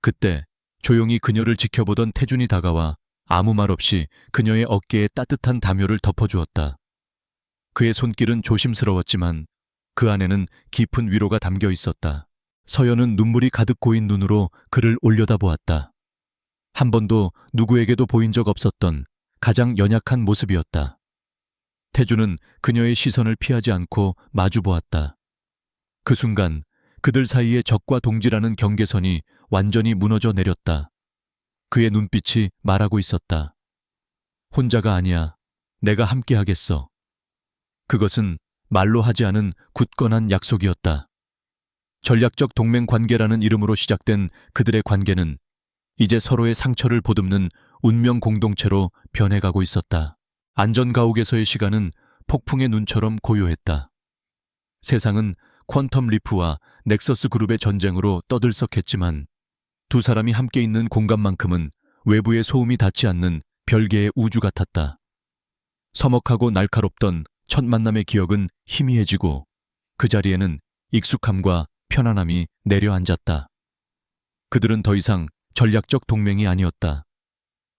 그때 조용히 그녀를 지켜보던 태준이 다가와 아무 말 없이 그녀의 어깨에 따뜻한 담요를 덮어주었다. 그의 손길은 조심스러웠지만 그 안에는 깊은 위로가 담겨 있었다. 서연은 눈물이 가득 고인 눈으로 그를 올려다보았다. 한 번도 누구에게도 보인 적 없었던 가장 연약한 모습이었다. 태주는 그녀의 시선을 피하지 않고 마주보았다. 그 순간 그들 사이의 적과 동지라는 경계선이 완전히 무너져 내렸다. 그의 눈빛이 말하고 있었다. 혼자가 아니야. 내가 함께하겠어. 그것은 말로 하지 않은 굳건한 약속이었다. 전략적 동맹 관계라는 이름으로 시작된 그들의 관계는 이제 서로의 상처를 보듬는 운명 공동체로 변해가고 있었다. 안전가옥에서의 시간은 폭풍의 눈처럼 고요했다. 세상은 퀀텀 리프와 넥서스 그룹의 전쟁으로 떠들썩했지만 두 사람이 함께 있는 공간만큼은 외부의 소음이 닿지 않는 별개의 우주 같았다. 서먹하고 날카롭던 첫 만남의 기억은 희미해지고 그 자리에는 익숙함과 편안함이 내려앉았다. 그들은 더 이상 전략적 동맹이 아니었다.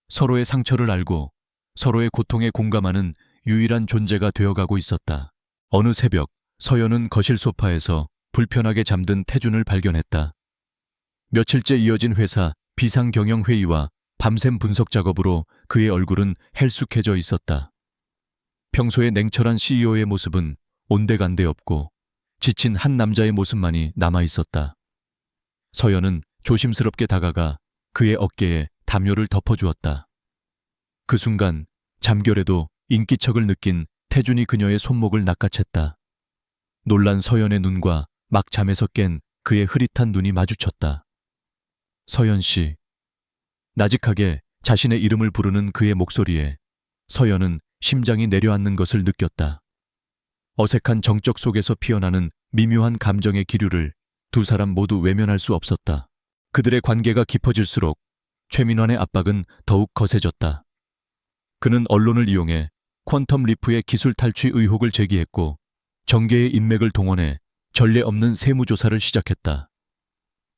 서로의 상처를 알고 서로의 고통에 공감하는 유일한 존재가 되어가고 있었다. 어느 새벽 서연은 거실 소파에서 불편하게 잠든 태준을 발견했다. 며칠째 이어진 회사 비상경영회의와 밤샘 분석 작업으로 그의 얼굴은 헬쑥해져 있었다. 평소의 냉철한 CEO의 모습은 온데간데 없고 지친 한 남자의 모습만이 남아있었다. 서연은 조심스럽게 다가가 그의 어깨에 담요를 덮어주었다. 그 순간 잠결에도 인기척을 느낀 태준이 그녀의 손목을 낚아챘다. 놀란 서연의 눈과 막 잠에서 깬 그의 흐릿한 눈이 마주쳤다. 서연 씨. 나직하게 자신의 이름을 부르는 그의 목소리에 서연은 심장이 내려앉는 것을 느꼈다. 어색한 정적 속에서 피어나는 미묘한 감정의 기류를 두 사람 모두 외면할 수 없었다. 그들의 관계가 깊어질수록 최민환의 압박은 더욱 거세졌다. 그는 언론을 이용해 퀀텀 리프의 기술 탈취 의혹을 제기했고 정계의 인맥을 동원해 전례 없는 세무조사를 시작했다.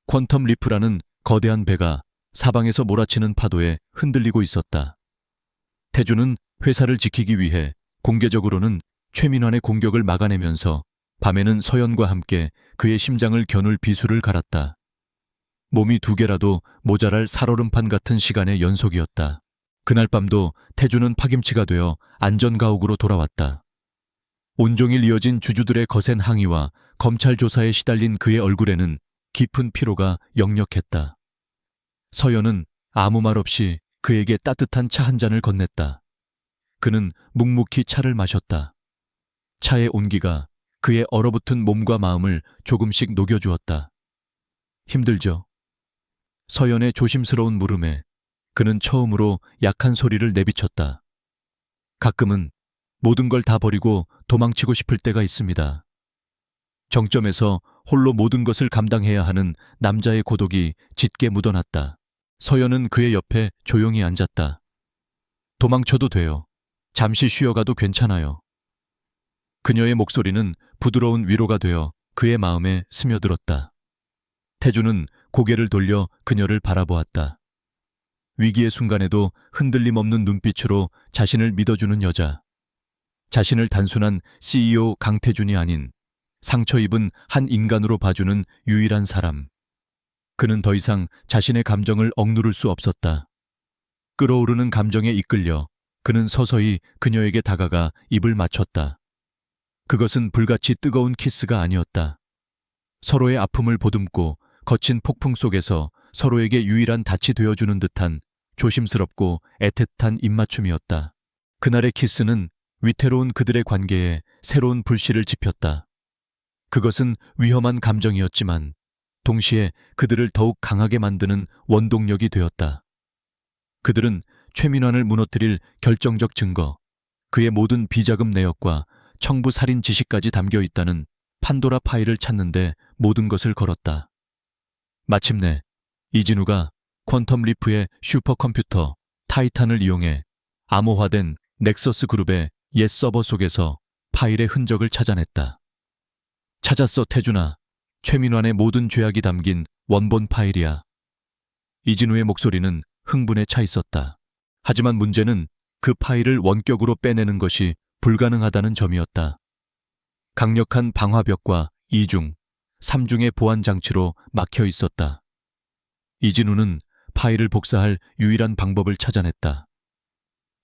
퀀텀 리프라는 거대한 배가 사방에서 몰아치는 파도에 흔들리고 있었다. 태주는 회사를 지키기 위해 공개적으로는 최민환의 공격을 막아내면서 밤에는 서연과 함께 그의 심장을 겨눌 비수를 갈았다. 몸이 2개라도 모자랄 살얼음판 같은 시간의 연속이었다. 그날 밤도 태주는 파김치가 되어 안전가옥으로 돌아왔다. 온종일 이어진 주주들의 거센 항의와 검찰 조사에 시달린 그의 얼굴에는 깊은 피로가 역력했다. 서연은 아무 말 없이 그에게 따뜻한 차 한 잔을 건넸다. 그는 묵묵히 차를 마셨다. 차의 온기가 그의 얼어붙은 몸과 마음을 조금씩 녹여주었다. 힘들죠? 서연의 조심스러운 물음에 그는 처음으로 약한 소리를 내비쳤다. 가끔은 모든 걸 다 버리고 도망치고 싶을 때가 있습니다. 정점에서 홀로 모든 것을 감당해야 하는 남자의 고독이 짙게 묻어났다. 서연은 그의 옆에 조용히 앉았다. 도망쳐도 돼요. 잠시 쉬어가도 괜찮아요. 그녀의 목소리는 부드러운 위로가 되어 그의 마음에 스며들었다. 태주는 고개를 돌려 그녀를 바라보았다. 위기의 순간에도 흔들림 없는 눈빛으로 자신을 믿어주는 여자. 자신을 단순한 CEO 강태준이 아닌 상처 입은 한 인간으로 봐주는 유일한 사람. 그는 더 이상 자신의 감정을 억누를 수 없었다. 끓어오르는 감정에 이끌려 그는 서서히 그녀에게 다가가 입을 맞췄다. 그것은 불같이 뜨거운 키스가 아니었다. 서로의 아픔을 보듬고 거친 폭풍 속에서 서로에게 유일한 닻이 되어주는 듯한 조심스럽고 애틋한 입맞춤이었다. 그날의 키스는 위태로운 그들의 관계에 새로운 불씨를 지폈다. 그것은 위험한 감정이었지만 동시에 그들을 더욱 강하게 만드는 원동력이 되었다. 그들은 최민환을 무너뜨릴 결정적 증거, 그의 모든 비자금 내역과 청부 살인 지시까지 담겨 있다는 판도라 파일을 찾는데 모든 것을 걸었다. 마침내 이진우가 퀀텀 리프의 슈퍼컴퓨터 타이탄을 이용해 암호화된 넥서스 그룹의 옛 서버 속에서 파일의 흔적을 찾아냈다. 찾았어, 태준아. 최민환의 모든 죄악이 담긴 원본 파일이야. 이진우의 목소리는 흥분에 차 있었다. 하지만 문제는 그 파일을 원격으로 빼내는 것이 불가능하다는 점이었다. 강력한 방화벽과 2중, 3중의 보안 장치로 막혀 있었다. 이진우는 파일을 복사할 유일한 방법을 찾아냈다.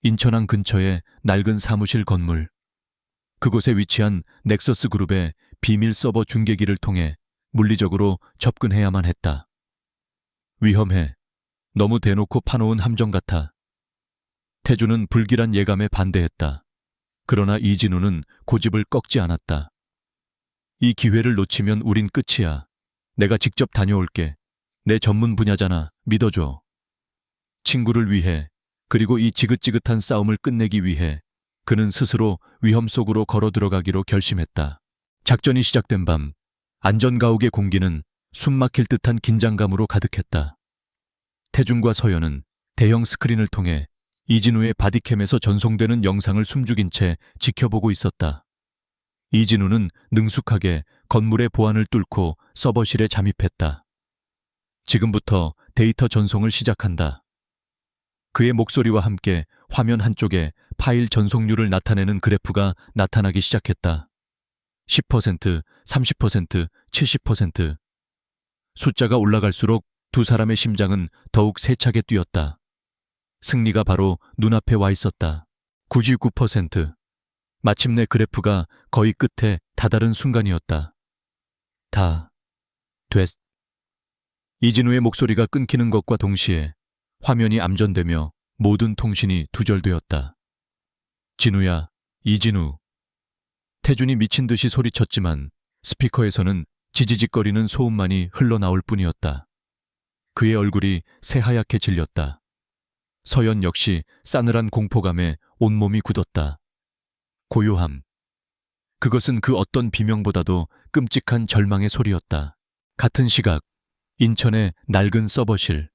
인천항 근처의 낡은 사무실 건물. 그곳에 위치한 넥서스 그룹의 비밀 서버 중계기를 통해 물리적으로 접근해야만 했다. 위험해. 너무 대놓고 파놓은 함정 같아. 태주는 불길한 예감에 반대했다. 그러나 이진우는 고집을 꺾지 않았다. 이 기회를 놓치면 우린 끝이야. 내가 직접 다녀올게. 내 전문 분야잖아. 믿어줘. 친구를 위해, 그리고 이 지긋지긋한 싸움을 끝내기 위해 그는 스스로 위험 속으로 걸어 들어가기로 결심했다. 작전이 시작된 밤, 안전가옥의 공기는 숨막힐 듯한 긴장감으로 가득했다. 태준과 서연은 대형 스크린을 통해 이진우의 바디캠에서 전송되는 영상을 숨죽인 채 지켜보고 있었다. 이진우는 능숙하게 건물의 보안을 뚫고 서버실에 잠입했다. 지금부터 데이터 전송을 시작한다. 그의 목소리와 함께 화면 한쪽에 파일 전송률을 나타내는 그래프가 나타나기 시작했다. 10%, 30%, 70%. 숫자가 올라갈수록 두 사람의 심장은 더욱 세차게 뛰었다. 승리가 바로 눈앞에 와 있었다. 99%. 마침내 그래프가 거의 끝에 다다른 순간이었다. 다 됐. 이진우의 목소리가 끊기는 것과 동시에 화면이 암전되며 모든 통신이 두절되었다. 진우야, 이진우. 태준이 미친 듯이 소리쳤지만 스피커에서는 지지직거리는 소음만이 흘러나올 뿐이었다. 그의 얼굴이 새하얗게 질렸다. 서연 역시 싸늘한 공포감에 온몸이 굳었다. 고요함. 그것은 그 어떤 비명보다도 끔찍한 절망의 소리였다. 같은 시각, 인천의 낡은 서버실.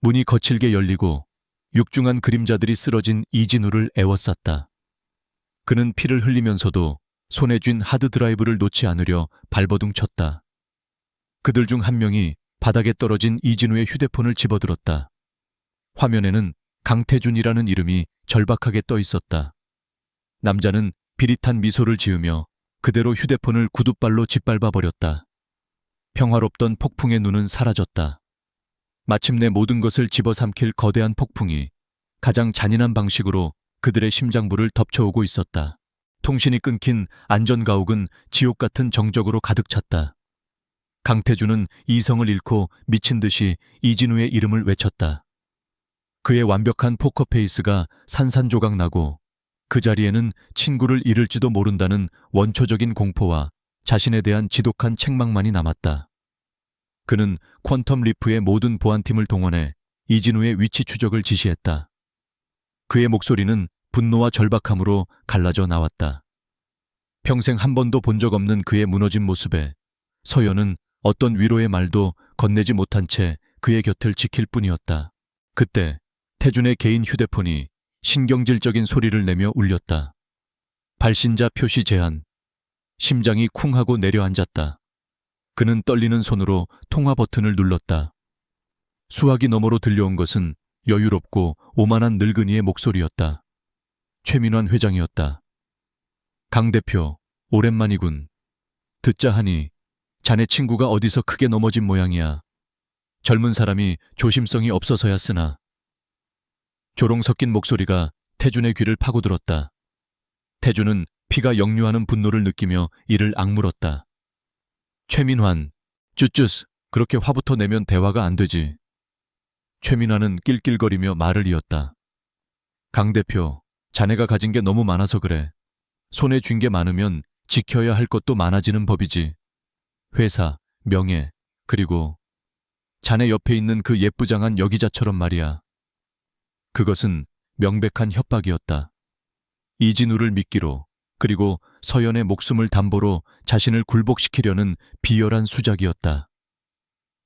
문이 거칠게 열리고 육중한 그림자들이 쓰러진 이진우를 에워쌌다. 그는 피를 흘리면서도 손에 쥔 하드드라이브를 놓지 않으려 발버둥 쳤다. 그들 중 한 명이 바닥에 떨어진 이진우의 휴대폰을 집어들었다. 화면에는 강태준이라는 이름이 절박하게 떠 있었다. 남자는 비릿한 미소를 지으며 그대로 휴대폰을 구둣발로 짓밟아 버렸다. 평화롭던 폭풍의 눈은 사라졌다. 마침내 모든 것을 집어삼킬 거대한 폭풍이 가장 잔인한 방식으로 그들의 심장부를 덮쳐오고 있었다. 통신이 끊긴 안전가옥은 지옥 같은 정적으로 가득 찼다. 강태준은 이성을 잃고 미친 듯이 이진우의 이름을 외쳤다. 그의 완벽한 포커페이스가 산산조각 나고 그 자리에는 친구를 잃을지도 모른다는 원초적인 공포와 자신에 대한 지독한 책망만이 남았다. 그는 퀀텀 리프의 모든 보안팀을 동원해 이진우의 위치 추적을 지시했다. 그의 목소리는 분노와 절박함으로 갈라져 나왔다. 평생 한 번도 본 적 없는 그의 무너진 모습에 서연은 어떤 위로의 말도 건네지 못한 채 그의 곁을 지킬 뿐이었다. 그때 태준의 개인 휴대폰이 신경질적인 소리를 내며 울렸다. 발신자 표시 제한. 심장이 쿵 하고 내려앉았다. 그는 떨리는 손으로 통화 버튼을 눌렀다. 수화기 너머로 들려온 것은 여유롭고 오만한 늙은이의 목소리였다. 최민환 회장이었다. 강 대표, 오랜만이군. 듣자 하니 자네 친구가 어디서 크게 넘어진 모양이야. 젊은 사람이 조심성이 없어서야 쓰나. 조롱 섞인 목소리가 태준의 귀를 파고들었다. 태준은 피가 역류하는 분노를 느끼며 이를 악물었다. 최민환, 쭈쭈스, 그렇게 화부터 내면 대화가 안 되지. 최민환은 낄낄거리며 말을 이었다. 강 대표, 자네가 가진 게 너무 많아서 그래. 손에 쥔 게 많으면 지켜야 할 것도 많아지는 법이지. 회사, 명예, 그리고 자네 옆에 있는 그 예쁘장한 여기자처럼 말이야. 그것은 명백한 협박이었다. 이진우를 미끼로, 그리고 서연의 목숨을 담보로 자신을 굴복시키려는 비열한 수작이었다.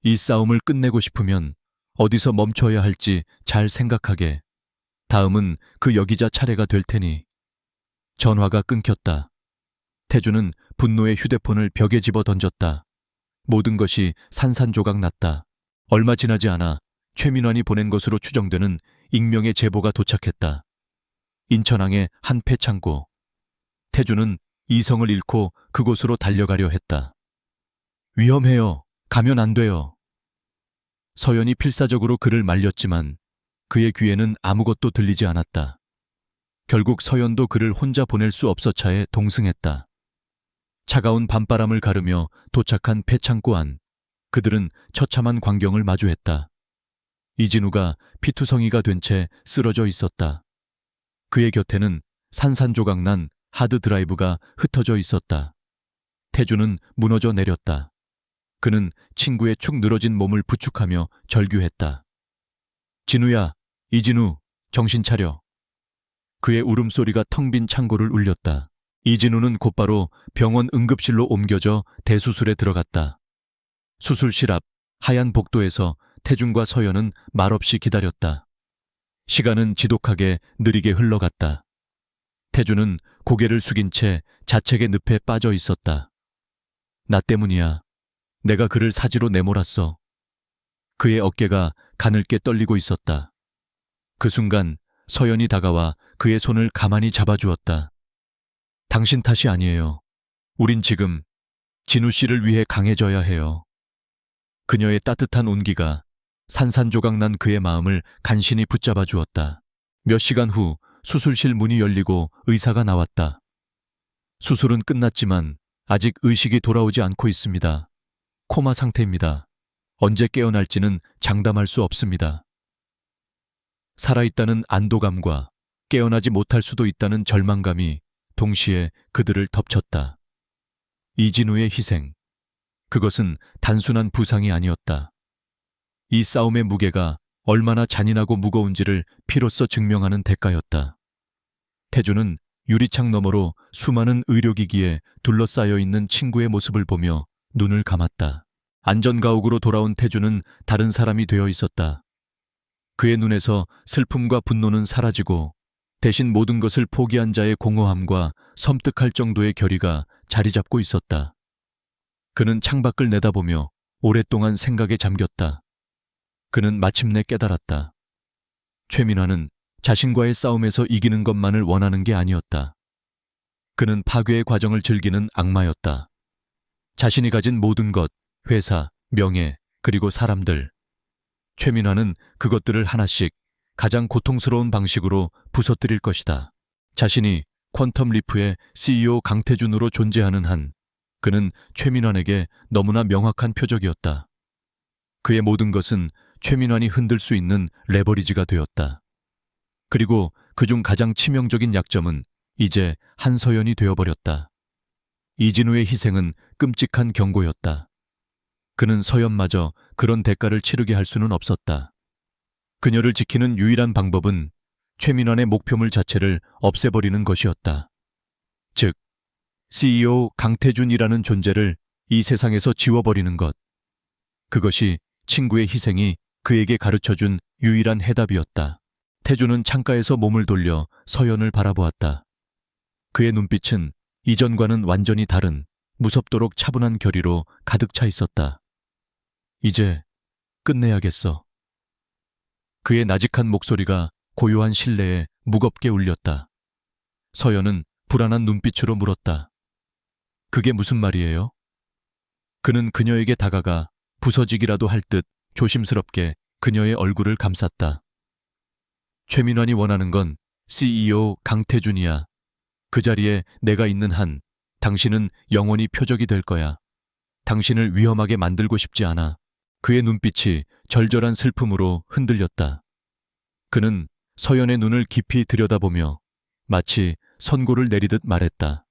이 싸움을 끝내고 싶으면 어디서 멈춰야 할지 잘 생각하게. 다음은 그 여기자 차례가 될 테니. 전화가 끊겼다. 태준은 분노의 휴대폰을 벽에 집어 던졌다. 모든 것이 산산조각 났다. 얼마 지나지 않아 최민환이 보낸 것으로 추정되는 익명의 제보가 도착했다. 인천항의 한 폐창고. 태준은 이성을 잃고 그곳으로 달려가려 했다. 위험해요. 가면 안 돼요. 서연이 필사적으로 그를 말렸지만 그의 귀에는 아무것도 들리지 않았다. 결국 서연도 그를 혼자 보낼 수 없어 차에 동승했다. 차가운 밤바람을 가르며 도착한 폐창고 안. 그들은 처참한 광경을 마주했다. 이진우가 피투성이가 된 채 쓰러져 있었다. 그의 곁에는 산산조각 난 하드드라이브가 흩어져 있었다. 태준은 무너져 내렸다. 그는 친구의 축 늘어진 몸을 부축하며 절규했다. 진우야, 이진우, 정신 차려. 그의 울음소리가 텅 빈 창고를 울렸다. 이진우는 곧바로 병원 응급실로 옮겨져 대수술에 들어갔다. 수술실 앞 하얀 복도에서 태준과 서연은 말없이 기다렸다. 시간은 지독하게 느리게 흘러갔다. 태준은 고개를 숙인 채 자책의 늪에 빠져 있었다. 나 때문이야. 내가 그를 사지로 내몰았어. 그의 어깨가 가늘게 떨리고 있었다. 그 순간 서연이 다가와 그의 손을 가만히 잡아주었다. 당신 탓이 아니에요. 우린 지금 진우 씨를 위해 강해져야 해요. 그녀의 따뜻한 온기가 산산조각 난 그의 마음을 간신히 붙잡아 주었다. 몇 시간 후 수술실 문이 열리고 의사가 나왔다. 수술은 끝났지만 아직 의식이 돌아오지 않고 있습니다. 코마 상태입니다. 언제 깨어날지는 장담할 수 없습니다. 살아있다는 안도감과 깨어나지 못할 수도 있다는 절망감이 동시에 그들을 덮쳤다. 이진우의 희생. 그것은 단순한 부상이 아니었다. 이 싸움의 무게가 얼마나 잔인하고 무거운지를 피로써 증명하는 대가였다. 태준은 유리창 너머로 수많은 의료기기에 둘러싸여 있는 친구의 모습을 보며 눈을 감았다. 안전가옥으로 돌아온 태준은 다른 사람이 되어 있었다. 그의 눈에서 슬픔과 분노는 사라지고 대신 모든 것을 포기한 자의 공허함과 섬뜩할 정도의 결의가 자리 잡고 있었다. 그는 창밖을 내다보며 오랫동안 생각에 잠겼다. 그는 마침내 깨달았다. 최민화는 자신과의 싸움에서 이기는 것만을 원하는 게 아니었다. 그는 파괴의 과정을 즐기는 악마였다. 자신이 가진 모든 것, 회사, 명예, 그리고 사람들. 최민화는 그것들을 하나씩 가장 고통스러운 방식으로 부서뜨릴 것이다. 자신이 퀀텀 리프의 CEO 강태준으로 존재하는 한 그는 최민환에게 너무나 명확한 표적이었다. 그의 모든 것은 최민환이 흔들 수 있는 레버리지가 되었다. 그리고 그중 가장 치명적인 약점은 이제 한서연이 되어버렸다. 이진우의 희생은 끔찍한 경고였다. 그는 서연마저 그런 대가를 치르게 할 수는 없었다. 그녀를 지키는 유일한 방법은 최민환의 목표물 자체를 없애버리는 것이었다. 즉, CEO 강태준이라는 존재를 이 세상에서 지워버리는 것. 그것이 친구의 희생이 그에게 가르쳐준 유일한 해답이었다. 태준은 창가에서 몸을 돌려 서연을 바라보았다. 그의 눈빛은 이전과는 완전히 다른 무섭도록 차분한 결의로 가득 차 있었다. 이제 끝내야겠어. 그의 나직한 목소리가 고요한 신뢰에 무겁게 울렸다. 서연은 불안한 눈빛으로 물었다. 그게 무슨 말이에요? 그는 그녀에게 다가가 부서지기라도 할 듯 조심스럽게 그녀의 얼굴을 감쌌다. 최민환이 원하는 건 CEO 강태준이야. 그 자리에 내가 있는 한 당신은 영원히 표적이 될 거야. 당신을 위험하게 만들고 싶지 않아. 그의 눈빛이 절절한 슬픔으로 흔들렸다. 그는 서연의 눈을 깊이 들여다보며 마치 선고를 내리듯 말했다.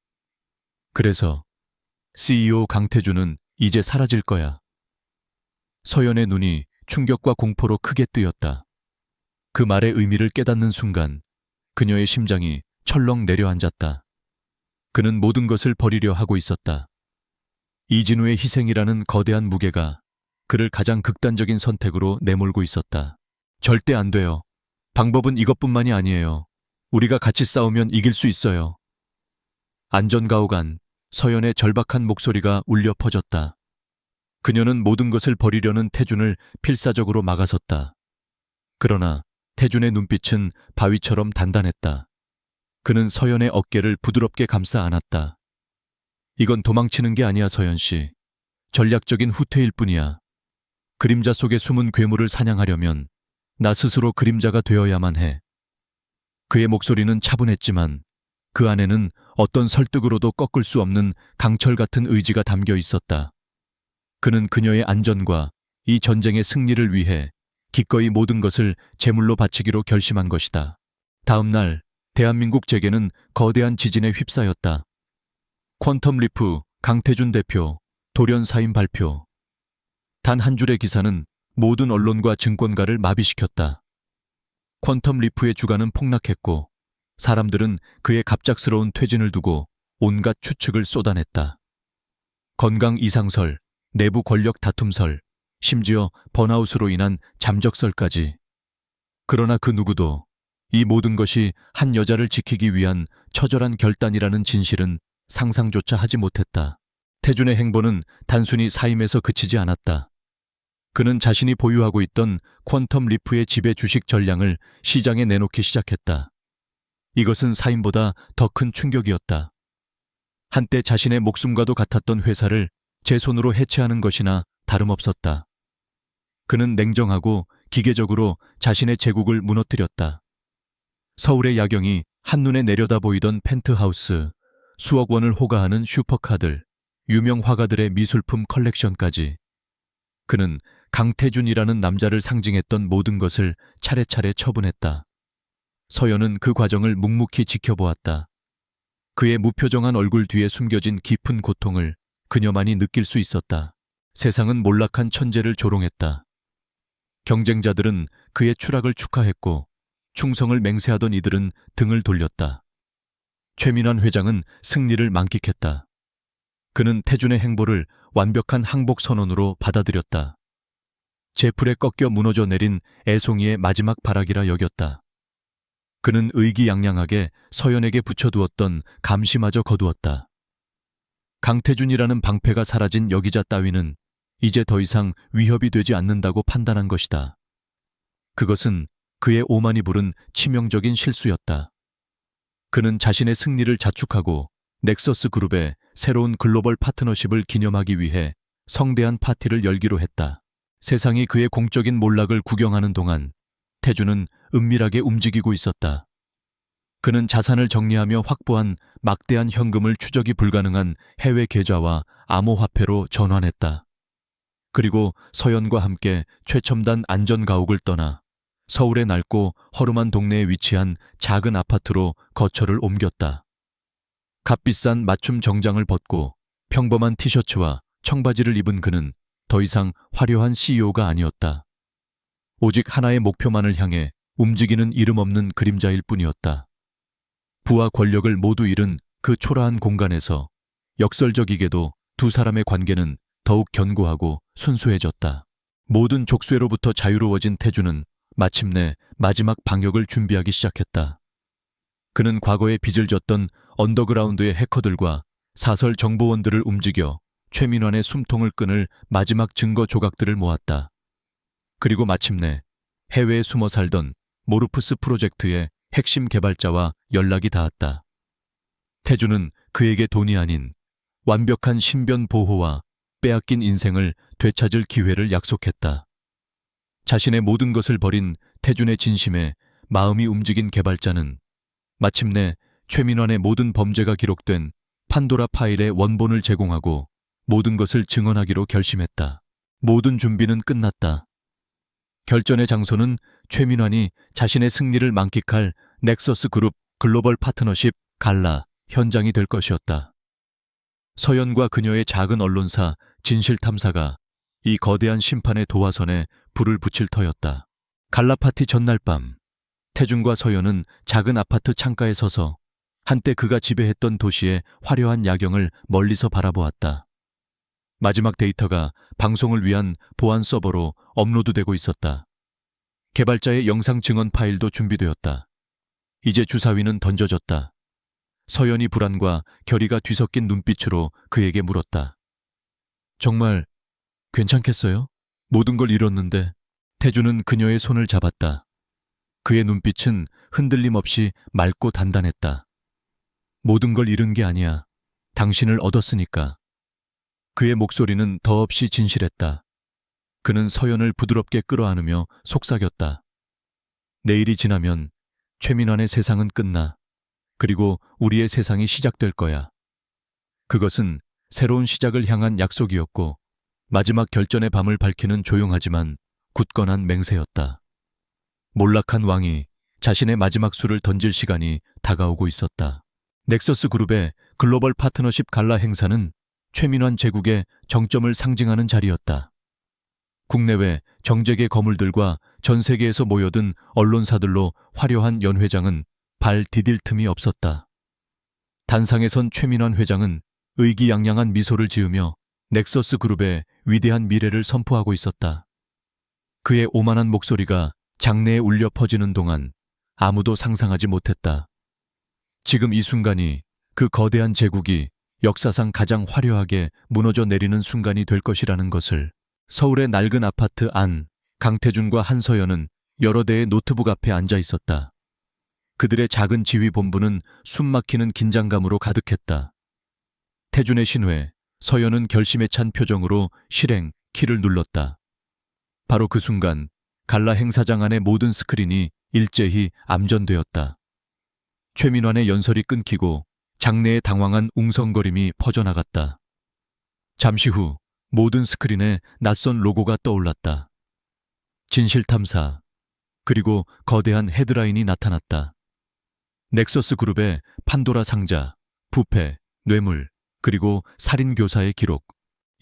그래서 CEO 강태준은 이제 사라질 거야. 서연의 눈이 충격과 공포로 크게 뜨였다. 그 말의 의미를 깨닫는 순간 그녀의 심장이 철렁 내려앉았다. 그는 모든 것을 버리려 하고 있었다. 이진우의 희생이라는 거대한 무게가 그를 가장 극단적인 선택으로 내몰고 있었다. 절대 안 돼요. 방법은 이것뿐만이 아니에요. 우리가 같이 싸우면 이길 수 있어요. 안전가호간 서연의 절박한 목소리가 울려 퍼졌다. 그녀는 모든 것을 버리려는 태준을 필사적으로 막아섰다. 그러나 태준의 눈빛은 바위처럼 단단했다. 그는 서연의 어깨를 부드럽게 감싸 안았다. 이건 도망치는 게 아니야, 서연 씨. 전략적인 후퇴일 뿐이야. 그림자 속에 숨은 괴물을 사냥하려면 나 스스로 그림자가 되어야만 해. 그의 목소리는 차분했지만 그 안에는 어떤 설득으로도 꺾을 수 없는 강철 같은 의지가 담겨 있었다. 그는 그녀의 안전과 이 전쟁의 승리를 위해 기꺼이 모든 것을 제물로 바치기로 결심한 것이다. 다음 날 대한민국 재계는 거대한 지진에 휩싸였다. 퀀텀 리프 강태준 대표 돌연 사임 발표. 단 한 줄의 기사는 모든 언론과 증권가를 마비시켰다. 퀀텀 리프의 주가는 폭락했고 사람들은 그의 갑작스러운 퇴진을 두고 온갖 추측을 쏟아냈다. 건강 이상설, 내부 권력 다툼설, 심지어 번아웃으로 인한 잠적설까지. 그러나 그 누구도 이 모든 것이 한 여자를 지키기 위한 처절한 결단이라는 진실은 상상조차 하지 못했다. 태준의 행보는 단순히 사임에서 그치지 않았다. 그는 자신이 보유하고 있던 퀀텀 리프의 지배 주식 전량을 시장에 내놓기 시작했다. 이것은 사임보다 더 큰 충격이었다. 한때 자신의 목숨과도 같았던 회사를 제 손으로 해체하는 것이나 다름없었다. 그는 냉정하고 기계적으로 자신의 제국을 무너뜨렸다. 서울의 야경이 한눈에 내려다 보이던 펜트하우스, 수억 원을 호가하는 슈퍼카들, 유명 화가들의 미술품 컬렉션까지. 그는 강태준이라는 남자를 상징했던 모든 것을 차례차례 처분했다. 서연은 그 과정을 묵묵히 지켜보았다. 그의 무표정한 얼굴 뒤에 숨겨진 깊은 고통을 그녀만이 느낄 수 있었다. 세상은 몰락한 천재를 조롱했다. 경쟁자들은 그의 추락을 축하했고 충성을 맹세하던 이들은 등을 돌렸다. 최민환 회장은 승리를 만끽했다. 그는 태준의 행보를 완벽한 항복 선언으로 받아들였다. 제풀에 꺾여 무너져 내린 애송이의 마지막 발악이라 여겼다. 그는 의기양양하게 서연에게 붙여두었던 감시마저 거두었다. 강태준이라는 방패가 사라진 여기자 따위는 이제 더 이상 위협이 되지 않는다고 판단한 것이다. 그것은 그의 오만이 부른 치명적인 실수였다. 그는 자신의 승리를 자축하고 넥서스 그룹의 새로운 글로벌 파트너십을 기념하기 위해 성대한 파티를 열기로 했다. 세상이 그의 공적인 몰락을 구경하는 동안 태준은 은밀하게 움직이고 있었다. 그는 자산을 정리하며 확보한 막대한 현금을 추적이 불가능한 해외 계좌와 암호화폐로 전환했다. 그리고 서연과 함께 최첨단 안전가옥을 떠나 서울의 낡고 허름한 동네에 위치한 작은 아파트로 거처를 옮겼다. 값비싼 맞춤 정장을 벗고 평범한 티셔츠와 청바지를 입은 그는 더 이상 화려한 CEO가 아니었다. 오직 하나의 목표만을 향해 움직이는 이름 없는 그림자일 뿐이었다. 부와 권력을 모두 잃은 그 초라한 공간에서 역설적이게도 두 사람의 관계는 더욱 견고하고 순수해졌다. 모든 족쇄로부터 자유로워진 태준은 마침내 마지막 방역을 준비하기 시작했다. 그는 과거에 빚을 졌던 언더그라운드의 해커들과 사설 정보원들을 움직여 최민환의 숨통을 끊을 마지막 증거 조각들을 모았다. 그리고 마침내 해외에 숨어 살던 모르프스 프로젝트의 핵심 개발자와 연락이 닿았다. 태준은 그에게 돈이 아닌 완벽한 신변 보호와 빼앗긴 인생을 되찾을 기회를 약속했다. 자신의 모든 것을 버린 태준의 진심에 마음이 움직인 개발자는 마침내 최민환의 모든 범죄가 기록된 판도라 파일의 원본을 제공하고 모든 것을 증언하기로 결심했다. 모든 준비는 끝났다. 결전의 장소는 최민환이 자신의 승리를 만끽할 넥서스 그룹 글로벌 파트너십 갈라 현장이 될 것이었다. 서연과 그녀의 작은 언론사 진실탐사가 이 거대한 심판의 도화선에 불을 붙일 터였다. 갈라 파티 전날 밤, 태준과 서연은 작은 아파트 창가에 서서 한때 그가 지배했던 도시의 화려한 야경을 멀리서 바라보았다. 마지막 데이터가 방송을 위한 보안 서버로 업로드되고 있었다. 개발자의 영상 증언 파일도 준비되었다. 이제 주사위는 던져졌다. 서연이 불안과 결의가 뒤섞인 눈빛으로 그에게 물었다. 정말 괜찮겠어요? 모든 걸 잃었는데. 태준은 그녀의 손을 잡았다. 그의 눈빛은 흔들림 없이 맑고 단단했다. 모든 걸 잃은 게 아니야. 당신을 얻었으니까. 그의 목소리는 더없이 진실했다. 그는 서연을 부드럽게 끌어안으며 속삭였다. 내일이 지나면 최민환의 세상은 끝나. 그리고 우리의 세상이 시작될 거야. 그것은 새로운 시작을 향한 약속이었고 마지막 결전의 밤을 밝히는 조용하지만 굳건한 맹세였다. 몰락한 왕이 자신의 마지막 수를 던질 시간이 다가오고 있었다. 넥서스 그룹의 글로벌 파트너십 갈라 행사는 최민환 제국의 정점을 상징하는 자리였다. 국내외 정재계 거물들과 전 세계에서 모여든 언론사들로 화려한 연회장은 발 디딜 틈이 없었다. 단상에 선 최민환 회장은 의기양양한 미소를 지으며 넥서스 그룹의 위대한 미래를 선포하고 있었다. 그의 오만한 목소리가 장내에 울려 퍼지는 동안 아무도 상상하지 못했다. 지금 이 순간이 그 거대한 제국이 역사상 가장 화려하게 무너져 내리는 순간이 될 것이라는 것을. 서울의 낡은 아파트 안 강태준과 한서연은 여러 대의 노트북 앞에 앉아 있었다. 그들의 작은 지휘본부는 숨막히는 긴장감으로 가득했다. 태준의 신회, 서연은 결심에 찬 표정으로 실행 키를 눌렀다. 바로 그 순간 갈라 행사장 안의 모든 스크린이 일제히 암전되었다. 최민환의 연설이 끊기고 장내에 당황한 웅성거림이 퍼져나갔다. 잠시 후 모든 스크린에 낯선 로고가 떠올랐다. 진실탐사, 그리고 거대한 헤드라인이 나타났다. 넥서스 그룹의 판도라 상자, 부패, 뇌물, 그리고 살인교사의 기록.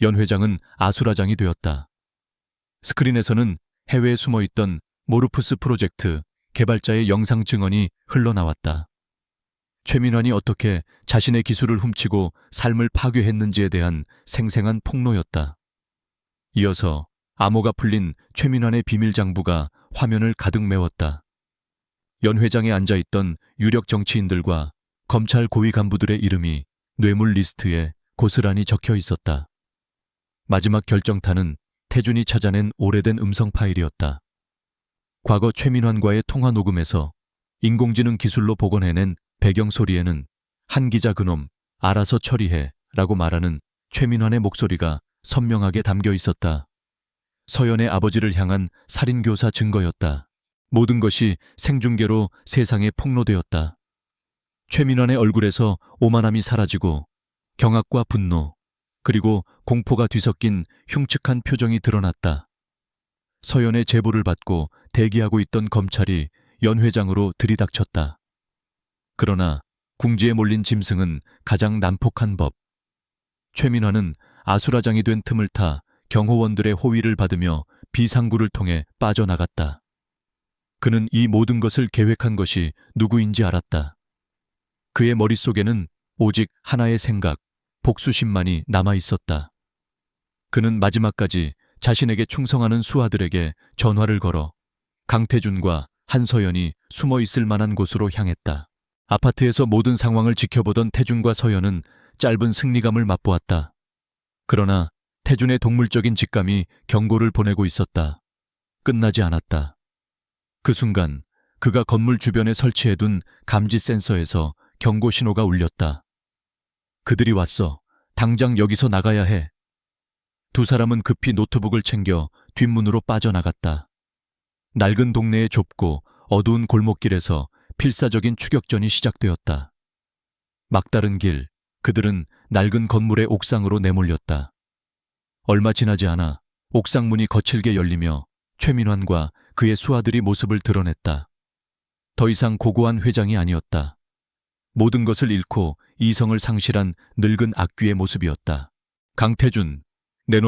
연 회장은 아수라장이 되었다. 스크린에서는 해외에 숨어있던 모르프스 프로젝트 개발자의 영상 증언이 흘러나왔다. 최민환이 어떻게 자신의 기술을 훔치고 삶을 파괴했는지에 대한 생생한 폭로였다. 이어서 암호가 풀린 최민환의 비밀 장부가 화면을 가득 메웠다. 연 회장에 앉아있던 유력 정치인들과 검찰 고위 간부들의 이름이 뇌물 리스트에 고스란히 적혀 있었다. 마지막 결정타는 태준이 찾아낸 오래된 음성 파일이었다. 과거 최민환과의 통화 녹음에서 인공지능 기술로 복원해낸 배경소리에는 한 기자 그놈 알아서 처리해 라고 말하는 최민환의 목소리가 선명하게 담겨 있었다. 서연의 아버지를 향한 살인교사 증거였다. 모든 것이 생중계로 세상에 폭로되었다. 최민환의 얼굴에서 오만함이 사라지고 경악과 분노, 그리고 공포가 뒤섞인 흉측한 표정이 드러났다. 서연의 제보를 받고 대기하고 있던 검찰이 연 회장으로 들이닥쳤다. 그러나 궁지에 몰린 짐승은 가장 난폭한 법. 최민환은 아수라장이 된 틈을 타 경호원들의 호위를 받으며 비상구를 통해 빠져나갔다. 그는 이 모든 것을 계획한 것이 누구인지 알았다. 그의 머릿속에는 오직 하나의 생각, 복수심만이 남아 있었다. 그는 마지막까지 자신에게 충성하는 수하들에게 전화를 걸어 강태준과 한서연이 숨어 있을 만한 곳으로 향했다. 아파트에서 모든 상황을 지켜보던 태준과 서연은 짧은 승리감을 맛보았다. 그러나 태준의 동물적인 직감이 경고를 보내고 있었다. 끝나지 않았다. 그 순간 그가 건물 주변에 설치해둔 감지 센서에서 경고 신호가 울렸다. 그들이 왔어. 당장 여기서 나가야 해. 두 사람은 급히 노트북을 챙겨 뒷문으로 빠져나갔다. 낡은 동네의 좁고 어두운 골목길에서 필사적인 추격전이 시작되었다. 막다른 길, 그들은 낡은 건물의 옥상으로 내몰렸다. 얼마 지나지 않아 옥상 문이 거칠게 열리며 최민환과 그의 수하들이 모습을 드러냈다. 더 이상 고고한 회장이 아니었다. 모든 것을 잃고 이성을 상실한 늙은 악귀의 모습이었다. 강태준, 내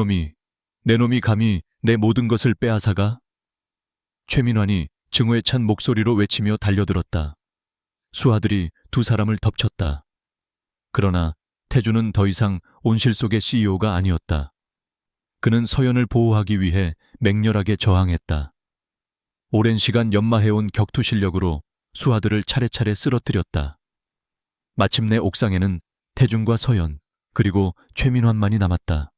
놈이 감히 내 모든 것을 빼앗아가? 최민환이 증오에 찬 목소리로 외치며 달려들었다. 수하들이 두 사람을 덮쳤다. 그러나 태준은 더 이상 온실 속의 CEO가 아니었다. 그는 서연을 보호하기 위해 맹렬하게 저항했다. 오랜 시간 연마해온 격투 실력으로 수하들을 차례차례 쓰러뜨렸다. 마침내 옥상에는 태준과 서연, 그리고 최민환만이 남았다.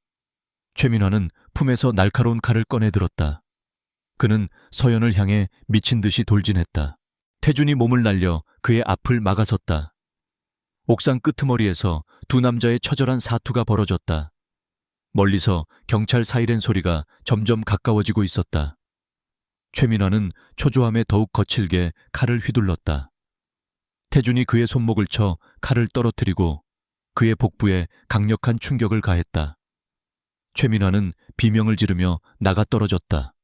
최민환은 품에서 날카로운 칼을 꺼내 들었다. 그는 서연을 향해 미친 듯이 돌진했다. 태준이 몸을 날려 그의 앞을 막아섰다. 옥상 끄트머리에서 두 남자의 처절한 사투가 벌어졌다. 멀리서 경찰 사이렌 소리가 점점 가까워지고 있었다. 최민환은 초조함에 더욱 거칠게 칼을 휘둘렀다. 태준이 그의 손목을 쳐 칼을 떨어뜨리고 그의 복부에 강력한 충격을 가했다. 최민환은 비명을 지르며 나가 떨어졌다.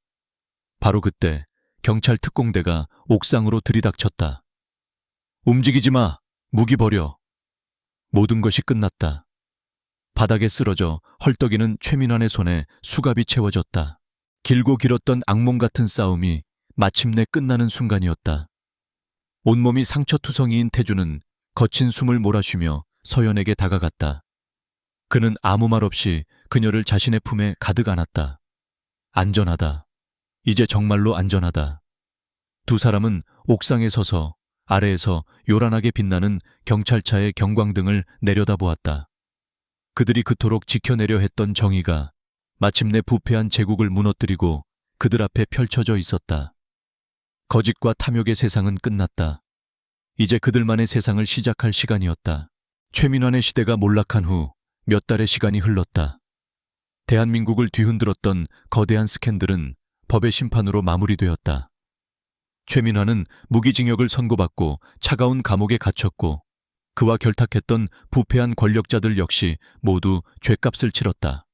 바로 그때 경찰 특공대가 옥상으로 들이닥쳤다. 움직이지 마! 무기 버려! 모든 것이 끝났다. 바닥에 쓰러져 헐떡이는 최민환의 손에 수갑이 채워졌다. 길고 길었던 악몽 같은 싸움이 마침내 끝나는 순간이었다. 온몸이 상처투성이인 태준은 거친 숨을 몰아쉬며 서연에게 다가갔다. 그는 아무 말 없이 그녀를 자신의 품에 가득 안았다. 안전하다. 이제 정말로 안전하다. 두 사람은 옥상에 서서 아래에서 요란하게 빛나는 경찰차의 경광등을 내려다보았다. 그들이 그토록 지켜내려 했던 정의가 마침내 부패한 제국을 무너뜨리고 그들 앞에 펼쳐져 있었다. 거짓과 탐욕의 세상은 끝났다. 이제 그들만의 세상을 시작할 시간이었다. 최민환의 시대가 몰락한 후 몇 달의 시간이 흘렀다. 대한민국을 뒤흔들었던 거대한 스캔들은 법의 심판으로 마무리되었다. 최민환은 무기징역을 선고받고 차가운 감옥에 갇혔고 그와 결탁했던 부패한 권력자들 역시 모두 죗값을 치렀다.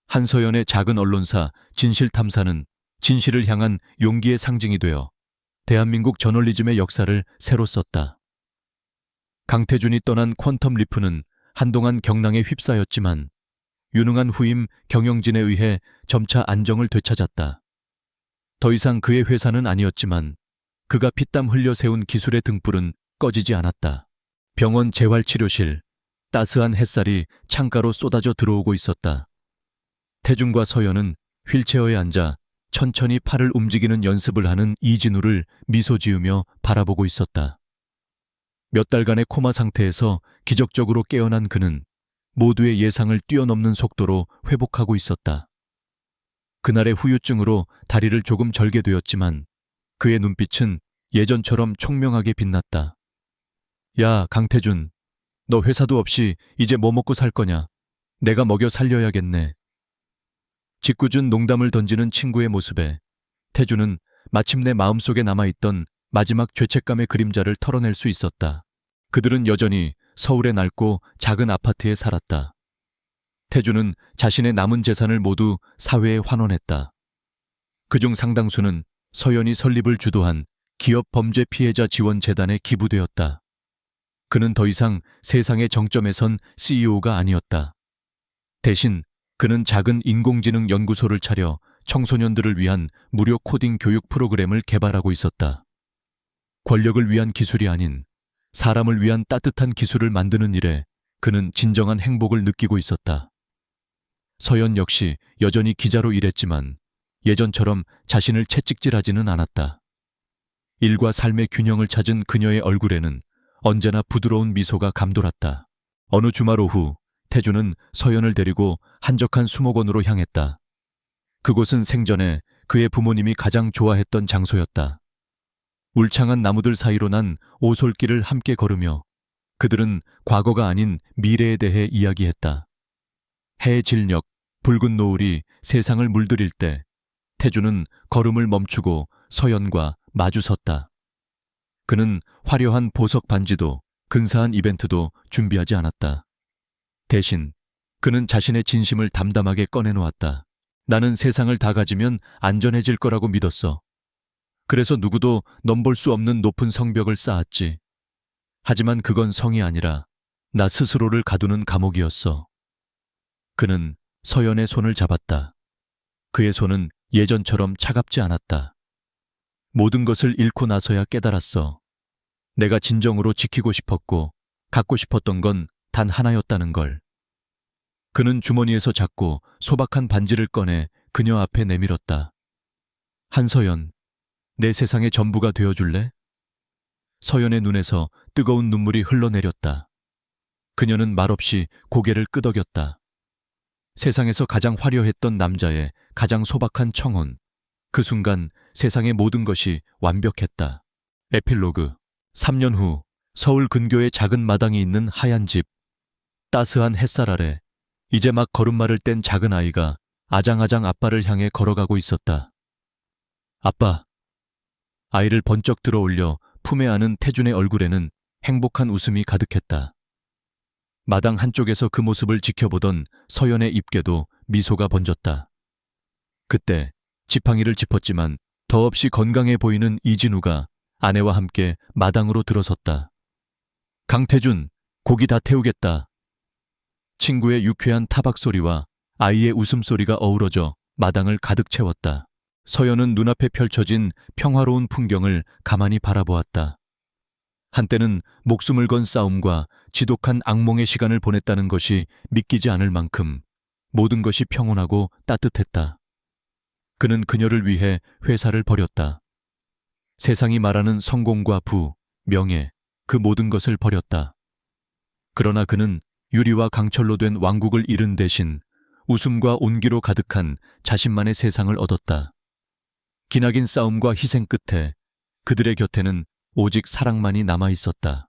한서연의 작은 언론사 진실탐사는 진실을 향한 용기의 상징이 되어 대한민국 저널리즘의 역사를 새로 썼다. 강태준이 떠난 퀀텀 리프는 한동안 경랑에 휩싸였지만 유능한 후임 경영진에 의해 점차 안정을 되찾았다. 더 이상 그의 회사는 아니었지만 그가 피땀 흘려 세운 기술의 등불은 꺼지지 않았다. 병원 재활치료실, 따스한 햇살이 창가로 쏟아져 들어오고 있었다. 태준과 서연은 휠체어에 앉아 천천히 팔을 움직이는 연습을 하는 이진우를 미소 지으며 바라보고 있었다. 몇 달간의 코마 상태에서 기적적으로 깨어난 그는 모두의 예상을 뛰어넘는 속도로 회복하고 있었다. 그날의 후유증으로 다리를 조금 절게 되었지만 그의 눈빛은 예전처럼 총명하게 빛났다. 야, 강태준, 너 회사도 없이 이제 뭐 먹고 살 거냐? 내가 먹여 살려야겠네. 짓궂은 농담을 던지는 친구의 모습에 태준은 마침내 마음속에 남아있던 마지막 죄책감의 그림자를 털어낼 수 있었다. 그들은 여전히 서울의 낡고 작은 아파트에 살았다. 태준은 자신의 남은 재산을 모두 사회에 환원했다. 그중 상당수는 서연이 설립을 주도한 기업 범죄 피해자 지원 재단에 기부되었다. 그는 더 이상 세상의 정점에 선 CEO가 아니었다. 대신 그는 작은 인공지능 연구소를 차려 청소년들을 위한 무료 코딩 교육 프로그램을 개발하고 있었다. 권력을 위한 기술이 아닌 사람을 위한 따뜻한 기술을 만드는 일에 그는 진정한 행복을 느끼고 있었다. 서연 역시 여전히 기자로 일했지만 예전처럼 자신을 채찍질하지는 않았다. 일과 삶의 균형을 찾은 그녀의 얼굴에는 언제나 부드러운 미소가 감돌았다. 어느 주말 오후 태준은 서연을 데리고 한적한 수목원으로 향했다. 그곳은 생전에 그의 부모님이 가장 좋아했던 장소였다. 울창한 나무들 사이로 난 오솔길을 함께 걸으며 그들은 과거가 아닌 미래에 대해 이야기했다. 해의 진력, 붉은 노을이 세상을 물들일 때 태준은 걸음을 멈추고 서연과 마주섰다. 그는 화려한 보석 반지도 근사한 이벤트도 준비하지 않았다. 대신 그는 자신의 진심을 담담하게 꺼내놓았다. 나는 세상을 다 가지면 안전해질 거라고 믿었어. 그래서 누구도 넘볼 수 없는 높은 성벽을 쌓았지. 하지만 그건 성이 아니라 나 스스로를 가두는 감옥이었어. 그는 서연의 손을 잡았다. 그의 손은 예전처럼 차갑지 않았다. 모든 것을 잃고 나서야 깨달았어. 내가 진정으로 지키고 싶었고 갖고 싶었던 건 단 하나였다는 걸. 그는 주머니에서 작고 소박한 반지를 꺼내 그녀 앞에 내밀었다. 한서연, 내 세상의 전부가 되어줄래? 서연의 눈에서 뜨거운 눈물이 흘러내렸다. 그녀는 말없이 고개를 끄덕였다. 세상에서 가장 화려했던 남자의 가장 소박한 청혼. 그 순간 세상의 모든 것이 완벽했다. 에필로그. 3년 후 서울 근교의 작은 마당이 있는 하얀 집. 따스한 햇살 아래 이제 막 걸음마를 뗀 작은 아이가 아장아장 아빠를 향해 걸어가고 있었다. 아빠. 아이를 번쩍 들어올려 품에 안은 태준의 얼굴에는 행복한 웃음이 가득했다. 마당 한쪽에서 그 모습을 지켜보던 서연의 입에도 미소가 번졌다. 그때 지팡이를 짚었지만 더없이 건강해 보이는 이진우가 아내와 함께 마당으로 들어섰다. 강태준, 고기 다 태우겠다. 친구의 유쾌한 타박 소리와 아이의 웃음소리가 어우러져 마당을 가득 채웠다. 서연은 눈앞에 펼쳐진 평화로운 풍경을 가만히 바라보았다. 한때는 목숨을 건 싸움과 지독한 악몽의 시간을 보냈다는 것이 믿기지 않을 만큼 모든 것이 평온하고 따뜻했다. 그는 그녀를 위해 회사를 버렸다. 세상이 말하는 성공과 부, 명예, 그 모든 것을 버렸다. 그러나 그는 유리와 강철로 된 왕국을 잃은 대신 웃음과 온기로 가득한 자신만의 세상을 얻었다. 기나긴 싸움과 희생 끝에 그들의 곁에는 오직 사랑만이 남아 있었다.